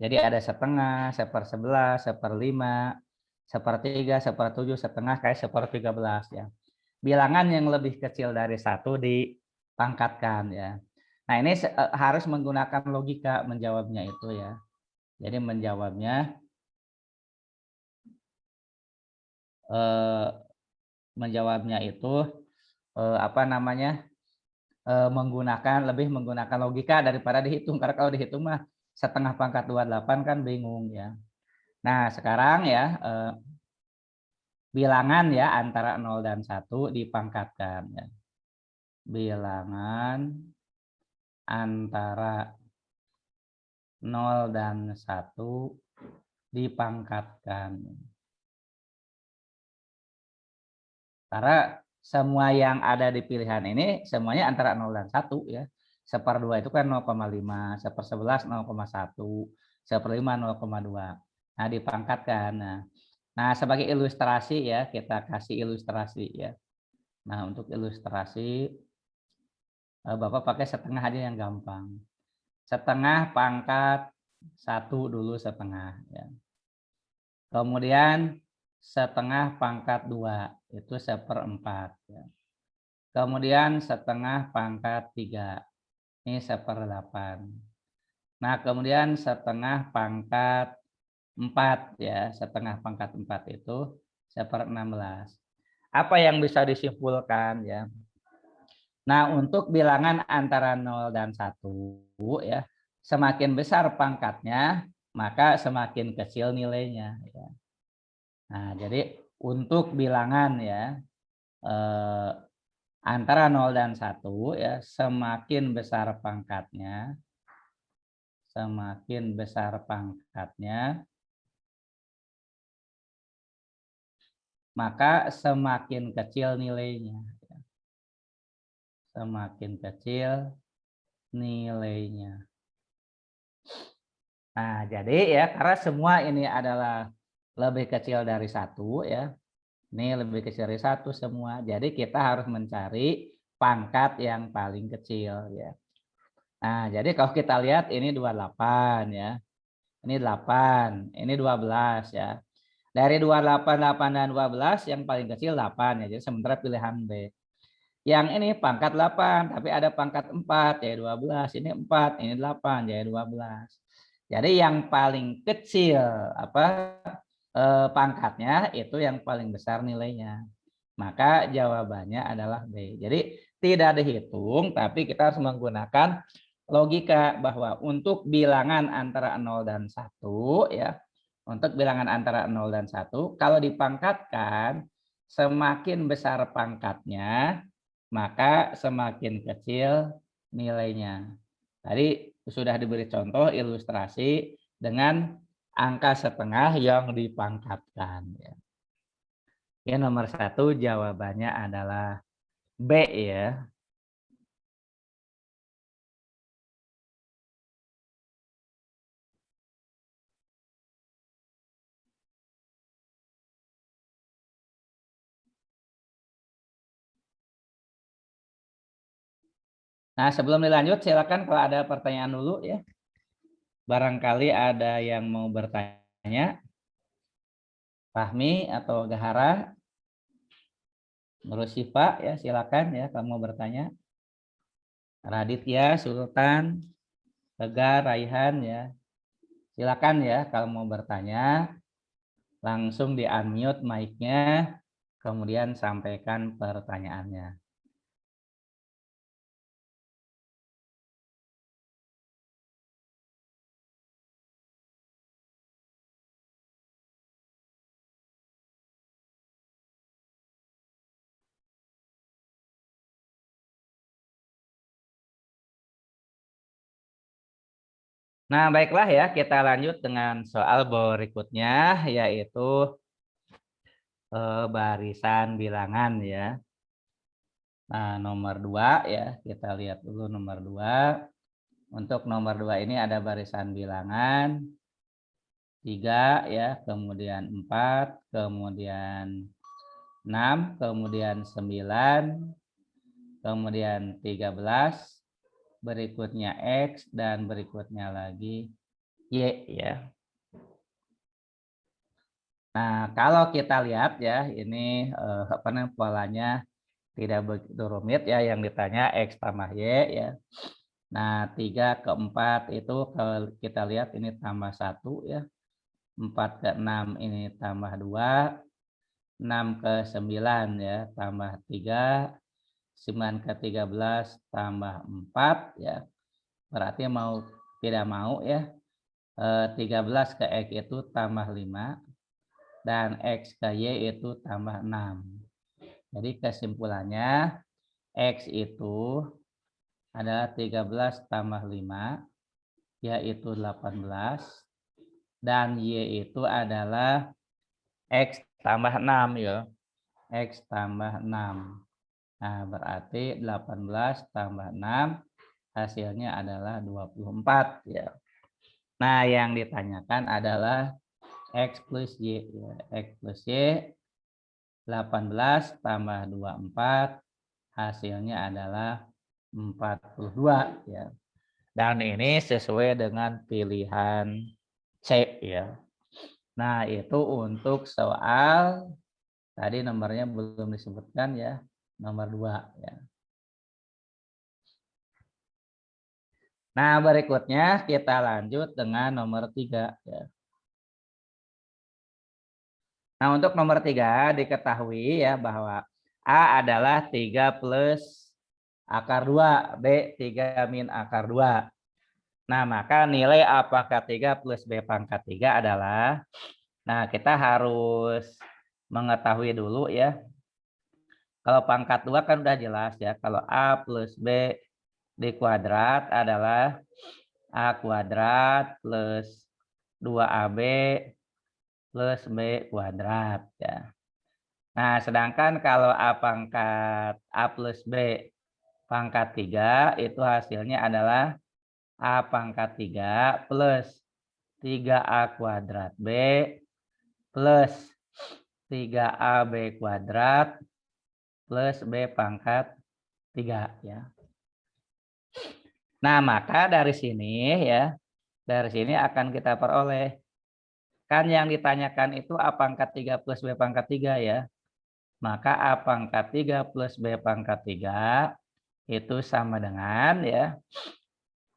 S1: Jadi ada setengah, sepersebelas, seperlima, sepertiga, sepertujuh, setengah, kayak sepertiga belas ya. Bilangan yang lebih kecil dari satu dipangkatkan ya. Nah ini harus menggunakan logika menjawabnya itu ya. Jadi eh, menjawabnya itu apa namanya menggunakan logika daripada dihitung, karena kalau dihitung mah setengah pangkat 28 kan bingung ya. Nah sekarang ya bilangan ya antara 0 dan 1 dipangkatkan ya. Bilangan antara 0 dan 1 dipangkatkan. Karena semua yang ada di pilihan ini semuanya antara 0 dan 1 ya. Seperdua itu kan 0,5, sepersebelas 0,1, seperlima 0,2. Nah, dipangkatkan. Nah, sebagai ilustrasi ya, kita kasih ilustrasi ya. Nah, untuk ilustrasi Bapak pakai setengah aja yang gampang. Setengah pangkat 1 dulu setengah ya. Kemudian setengah pangkat 2 itu seperempat ya. Kemudian setengah pangkat 3 ini seperdelapan. Nah, kemudian setengah pangkat 4 ya, setengah pangkat 4 itu seperenam belas. Apa yang bisa disimpulkan ya? Nah, untuk bilangan antara 0 dan 1 ya, semakin besar pangkatnya, maka semakin kecil nilainya ya. Nah, jadi untuk bilangan ya antara 0 dan 1 ya, semakin besar pangkatnya, maka semakin kecil nilainya. Semakin kecil nilainya. Nah, jadi ya karena semua ini adalah lebih kecil dari satu ya. Ini lebih kecil dari satu semua. Jadi kita harus mencari pangkat yang paling kecil ya. Nah, jadi kalau kita lihat ini 28 ya. Ini 8, ini 12 ya. Dari 28, 8 dan 12 yang paling kecil 8 ya. Jadi sementara pilihan B. Yang ini pangkat 8, tapi ada pangkat 4 ya 12. Ini 4, ini 8 ya 12. Jadi yang paling kecil pangkatnya itu yang paling besar nilainya. Maka jawabannya adalah B. Jadi tidak dihitung, tapi kita harus menggunakan logika bahwa untuk bilangan antara 0 dan 1 ya. Untuk bilangan antara 0 dan 1 kalau dipangkatkan semakin besar pangkatnya maka semakin kecil nilainya. Tadi sudah diberi contoh ilustrasi dengan angka setengah yang dipangkatkan ya. Ya, nomor 1 jawabannya adalah B ya. Nah, sebelum dilanjut silakan kalau ada pertanyaan dulu ya. Barangkali ada yang mau bertanya. Fahmi atau Gahara, Nur Syifa ya silakan ya kalau mau bertanya. Raditya, Sultan, Tegar, Raihan ya. Silakan ya kalau mau bertanya, langsung di-unmute mic-nya, kemudian sampaikan pertanyaannya. Nah, baiklah ya, kita lanjut dengan soal berikutnya, yaitu barisan bilangan ya. Nah, nomor 2 ya, kita lihat dulu nomor 2. Untuk nomor 2 ini ada barisan bilangan 3 ya, kemudian 4, kemudian 6, kemudian 9, kemudian 13, berikutnya X, dan berikutnya lagi Y ya. Nah, kalau kita lihat ya, ini apa namanya, polanya tidak begitu rumit ya, yang ditanya X tambah Y ya. Nah, 3 ke 4 itu kalau kita lihat ini tambah 1 ya. 4 ke 6 ini tambah 2, 6 ke 9 ya tambah 3, 9 ke 13 tambah 4 ya. Berarti mau tidak mau ya, 13 ke X itu tambah 5 dan X ke Y itu tambah 6. Jadi kesimpulannya X itu adalah 13 tambah 5 yaitu 18 dan Y itu adalah X tambah 6 ya. X tambah 6. Nah, berarti 18 tambah 6 hasilnya adalah 24 ya. Nah, yang ditanyakan adalah X plus Y ya. X plus Y 18 tambah 24 hasilnya adalah 42 ya. Dan ini sesuai dengan pilihan C ya. Nah, itu untuk soal tadi nomornya belum disebutkan ya, nomor 2 ya. Nah, berikutnya kita lanjut dengan nomor 3 ya. Nah, untuk nomor 3 diketahui ya bahwa A adalah 3 plus akar 2, B 3 min akar 2. Nah, maka nilai A pangkat 3 plus B pangkat 3 adalah, nah kita harus mengetahui dulu ya. Kalau pangkat 2 kan udah jelas ya. Kalau A plus B di kuadrat adalah A kuadrat plus 2AB plus B kuadrat ya. Nah, sedangkan kalau A pangkat A plus B pangkat 3 itu hasilnya adalah A pangkat 3 plus 3A kuadrat B plus 3AB kuadrat plus B pangkat 3 ya. Nah, maka dari sini ya, dari sini akan kita peroleh. Kan yang ditanyakan itu A pangkat 3 plus B pangkat 3 ya. Maka A pangkat 3 plus B pangkat 3 itu sama dengan ya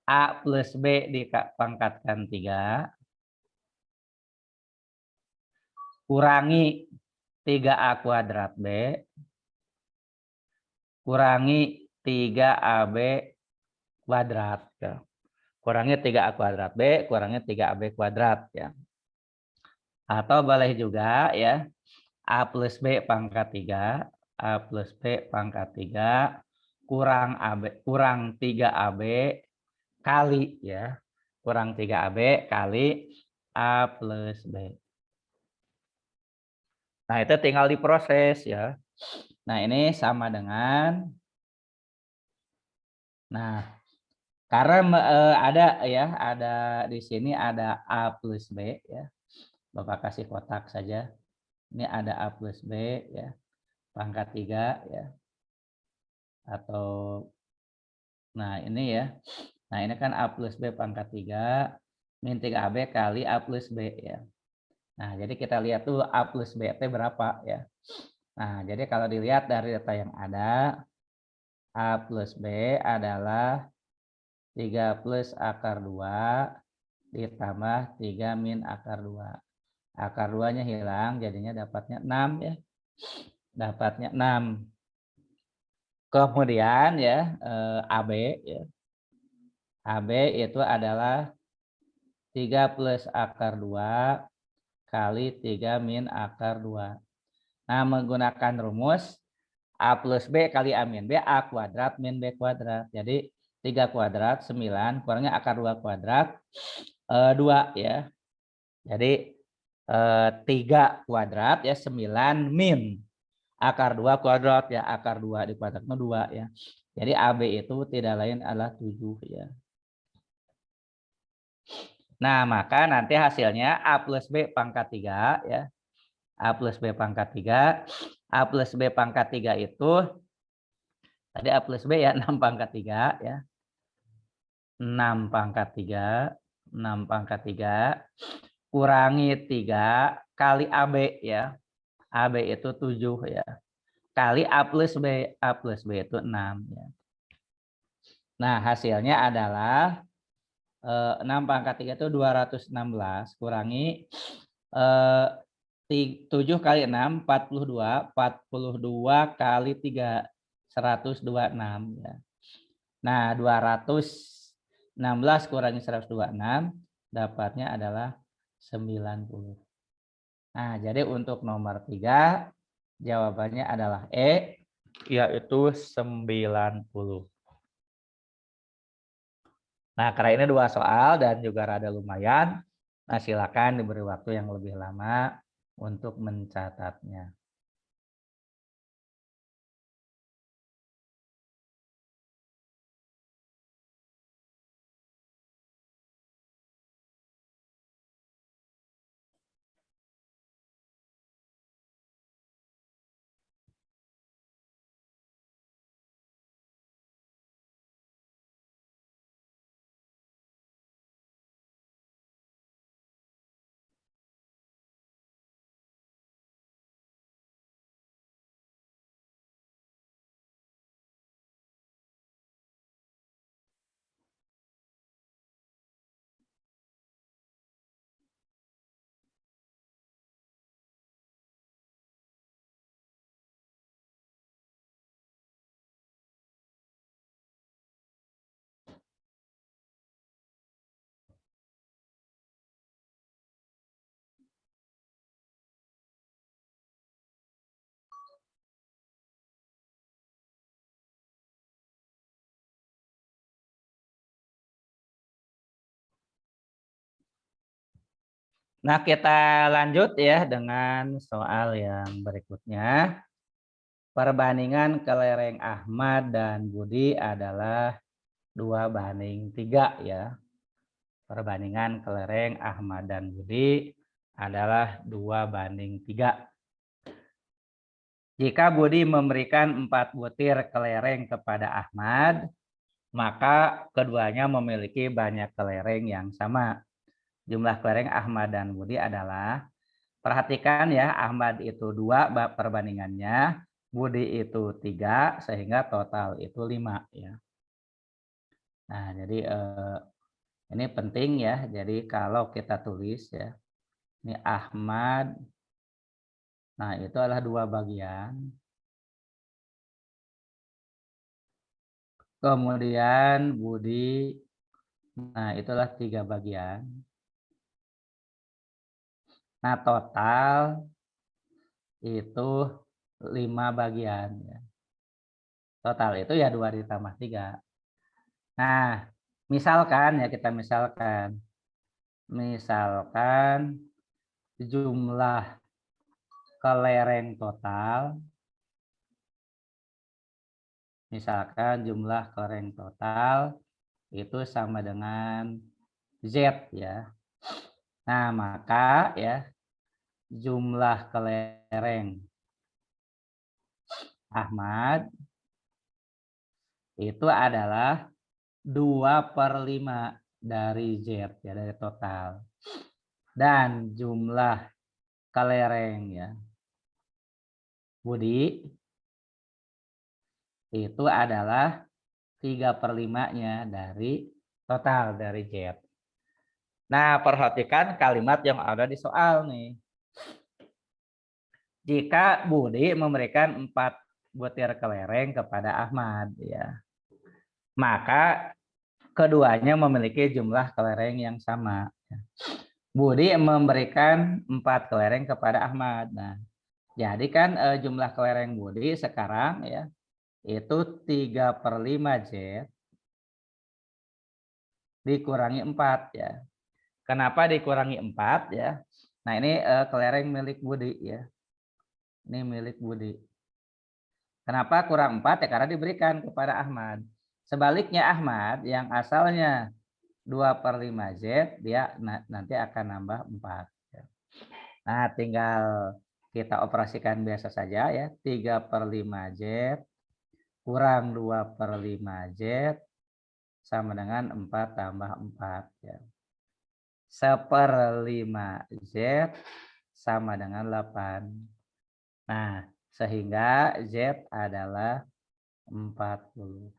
S1: A plus B dipangkatkan 3 kurangi 3A kuadrat B kurangi 3AB kuadrat ya. Kurangi 3A kuadrat B kurangi 3AB kuadrat ya. Atau boleh juga ya A plus B pangkat 3 A plus B pangkat 3 kurang AB kurang 3AB kali ya. Kurang 3AB kali A plus B. Nah, itu tinggal diproses ya. Nah, ini sama dengan, nah, karena ada ya, ada di sini ada A plus B ya. Bapak kasih kotak saja. Ini ada A plus B ya, pangkat 3 ya. Atau, nah ini ya. Nah, ini kan A plus B pangkat 3 min 3AB kali A plus B ya. Nah, jadi kita lihat tuh A plus B itu berapa ya. Nah, jadi kalau dilihat dari data yang ada, A plus B adalah 3 plus akar 2 ditambah 3 min akar 2. Akar 2-nya hilang, jadinya dapatnya 6 ya. Dapatnya 6. Kemudian ya, AB ya. AB itu adalah 3 plus akar 2 kali 3 min akar 2. Nah, menggunakan rumus A plus B kali A min B, A kuadrat min B kuadrat. Jadi 3 kuadrat 9 kurangnya akar 2 kuadrat 2 ya. Jadi 3 kuadrat ya 9 min akar 2 kuadrat ya, akar 2 dikuadratkan 2 ya. Jadi AB itu tidak lain adalah 7 ya. Nah, maka nanti hasilnya A plus B pangkat 3 ya. A plus B pangkat 3. A plus B pangkat 3 itu tadi A plus B ya 6 pangkat 3 ya. 6 pangkat 3. 6 pangkat 3 kurangi 3 kali AB ya. AB itu 7 ya. Kali A plus B. A plus B itu 6 ya. Nah, hasilnya adalah 6 pangkat 3 itu 216 kurangi 7 kali 6 42 kali 3 126 ya. Nah, 216 kurangi 126 dapatnya adalah 90. Nah, jadi untuk nomor 3 jawabannya adalah E, yaitu 90. Nah, karena ini 2 soal dan juga rada lumayan, nah silakan diberi waktu yang lebih lama untuk mencatatnya. Nah, kita lanjut ya dengan soal yang berikutnya. Perbandingan kelereng Ahmad dan Budi adalah 2:3 ya. Perbandingan kelereng Ahmad dan Budi adalah 2:3. Jika Budi memberikan 4 butir kelereng kepada Ahmad, maka keduanya memiliki banyak kelereng yang sama. Jumlah kelereng Ahmad dan Budi adalah, perhatikan ya, Ahmad itu 2 perbandingannya, Budi itu 3, sehingga total itu 5 ya. Nah, jadi ini penting ya. Jadi kalau kita tulis ya, ini Ahmad, nah itu adalah 2 bagian. Kemudian Budi, nah itulah 3 bagian. Nah, total itu 5 bagian ya. Total itu ya 2 ditambah 3. Nah, misalkan ya, kita misalkan jumlah kelereng total, itu sama dengan Z ya. Nah, maka ya jumlah kelereng Ahmad itu adalah 2/5 dari Z ya, dari total. Dan jumlah kelereng ya Budi itu adalah 3/5-nya dari total dari Z. Nah, perhatikan kalimat yang ada di soal nih. Jika Budi memberikan 4 butir kelereng kepada Ahmad ya, maka keduanya memiliki jumlah kelereng yang sama. Budi memberikan 4 kelereng kepada Ahmad. Nah, jadi kan jumlah kelereng Budi sekarang ya itu 3/5 Z dikurangi 4 ya. Kenapa dikurangi 4 ya? Nah, ini kelereng milik Budi ya. Ini milik Budi. Kenapa kurang 4 ya? Karena diberikan kepada Ahmad. Sebaliknya Ahmad yang asalnya 2/5Z, dia nanti akan nambah 4. Nah, tinggal kita operasikan biasa saja ya. 3/5Z kurang 2/5Z sama dengan 4 tambah 4 ya. 1/5Z sama dengan 8. Nah, sehingga Z adalah 40.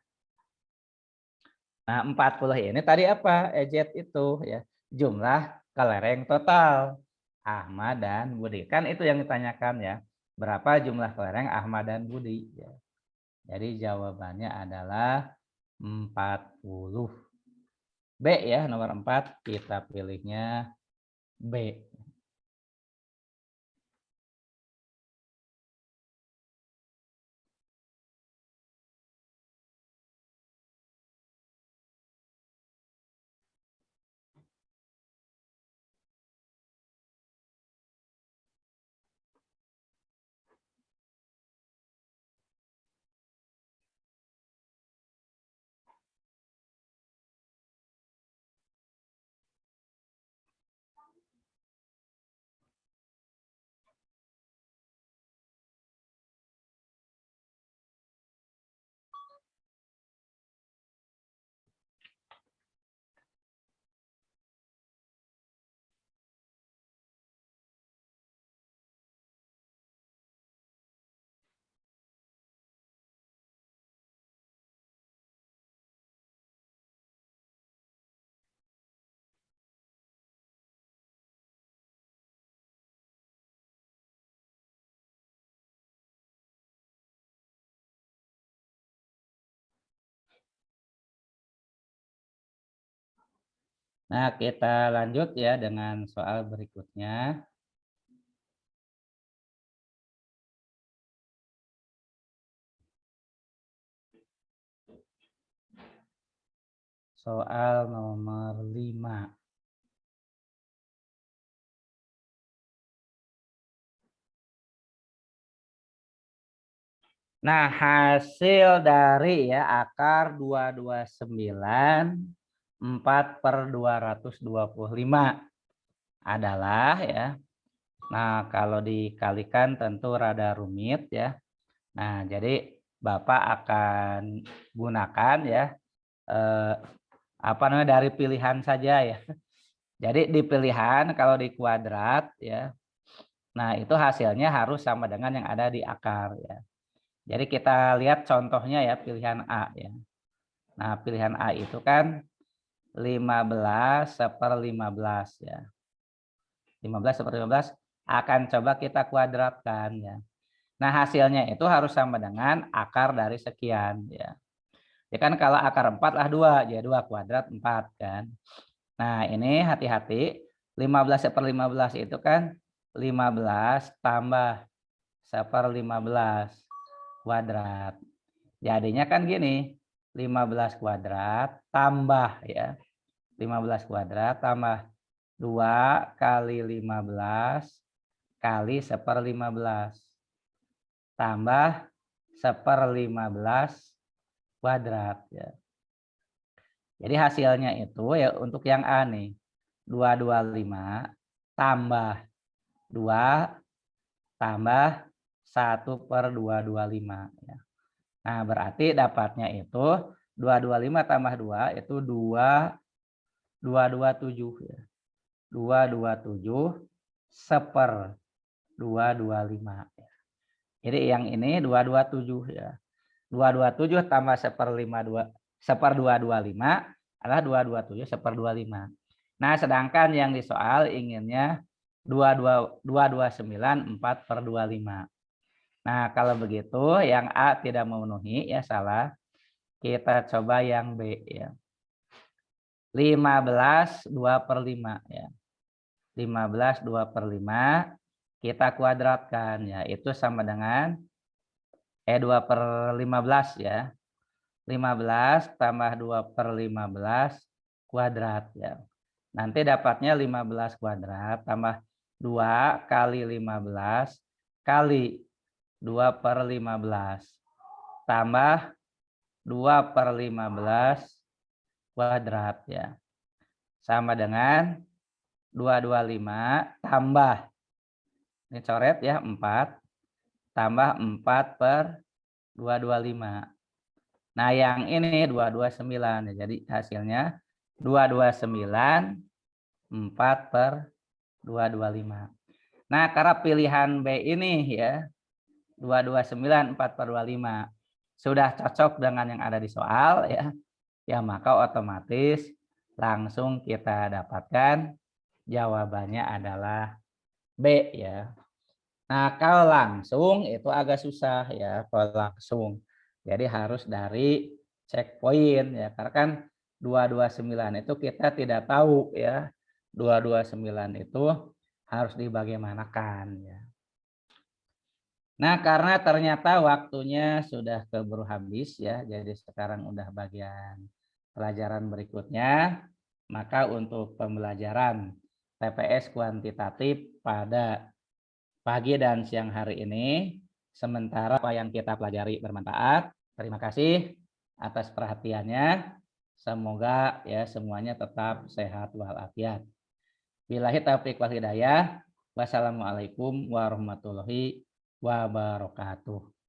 S1: Nah, 40 ini tadi apa? Z itu ya. Jumlah kelereng total Ahmad dan Budi. Kan itu yang ditanyakan ya. Berapa jumlah kelereng Ahmad dan Budi ya. Jadi jawabannya adalah 40. B ya, nomor 4 kita pilihnya B. Nah, kita lanjut ya dengan soal berikutnya. Soal nomor 5. Nah, hasil dari ya akar 229 4/225 adalah ya. Nah, kalau dikalikan tentu rada rumit ya. Nah, jadi Bapak akan gunakan ya apa namanya dari pilihan saja ya. Jadi di pilihan kalau di kuadrat ya. Nah, itu hasilnya harus sama dengan yang ada di akar ya. Jadi kita lihat contohnya ya pilihan A ya. Nah, pilihan A itu kan 15/15 ya. 15/15 akan coba kita kuadratkan ya. Nah, hasilnya itu harus sama dengan akar dari sekian ya. Ya kan kalau akar 4 lah 2, jadi 2 kuadrat 4 kan. Nah, ini hati-hati 15/15 itu kan 15 tambah 1/15 kuadrat. Jadinya kan gini, 15 kuadrat tambah ya. 15 kuadrat tambah 2 kali 15 kali 1/15 tambah 1/15 kuadrat ya. Jadi hasilnya itu ya untuk yang A nih 225 tambah 2 tambah 1/225 ya. Nah, berarti dapatnya itu 225 tambah 2 itu 227 ya. 227 1/225 ya. Jadi yang ini 227 ya. 227 tambah 1/225 adalah 227 1/225. Nah, sedangkan yang di soal inginnya 229 4/25. Nah, kalau begitu yang A tidak memenuhi ya salah. Kita coba yang B ya. 15 2/5 ya. 15 2/5 kita kuadratkan ya. Itu sama dengan 2/15 ya. 15 tambah 2/15 kuadrat ya. Nanti dapatnya 15 kuadrat tambah 2 kali 15 kali 2/15 tambah 2/15 kuadrat ya. Sama dengan 225 tambah, ini coret ya, 4 tambah 4/225. Nah, yang ini 229 ya. Jadi hasilnya 229 4/225. Nah, karena pilihan B ini ya 229 4/25 sudah cocok dengan yang ada di soal ya. Ya maka otomatis langsung kita dapatkan jawabannya adalah B ya. Nah, kalau langsung itu agak susah ya, kalau langsung. Jadi harus dari checkpoint ya, karena kan 229 itu kita tidak tahu ya. 229 itu harus dibagaimanakan ya. Nah, karena ternyata waktunya sudah keburu habis ya, jadi sekarang udah bagian pelajaran berikutnya, maka untuk pembelajaran TPS kuantitatif pada pagi dan siang hari ini, sementara apa yang kita pelajari bermanfaat. Terima kasih atas perhatiannya. Semoga ya semuanya tetap sehat walafiat. Billahi taufiq wal hidayah. Wassalamualaikum warahmatullahi wabarakatuh.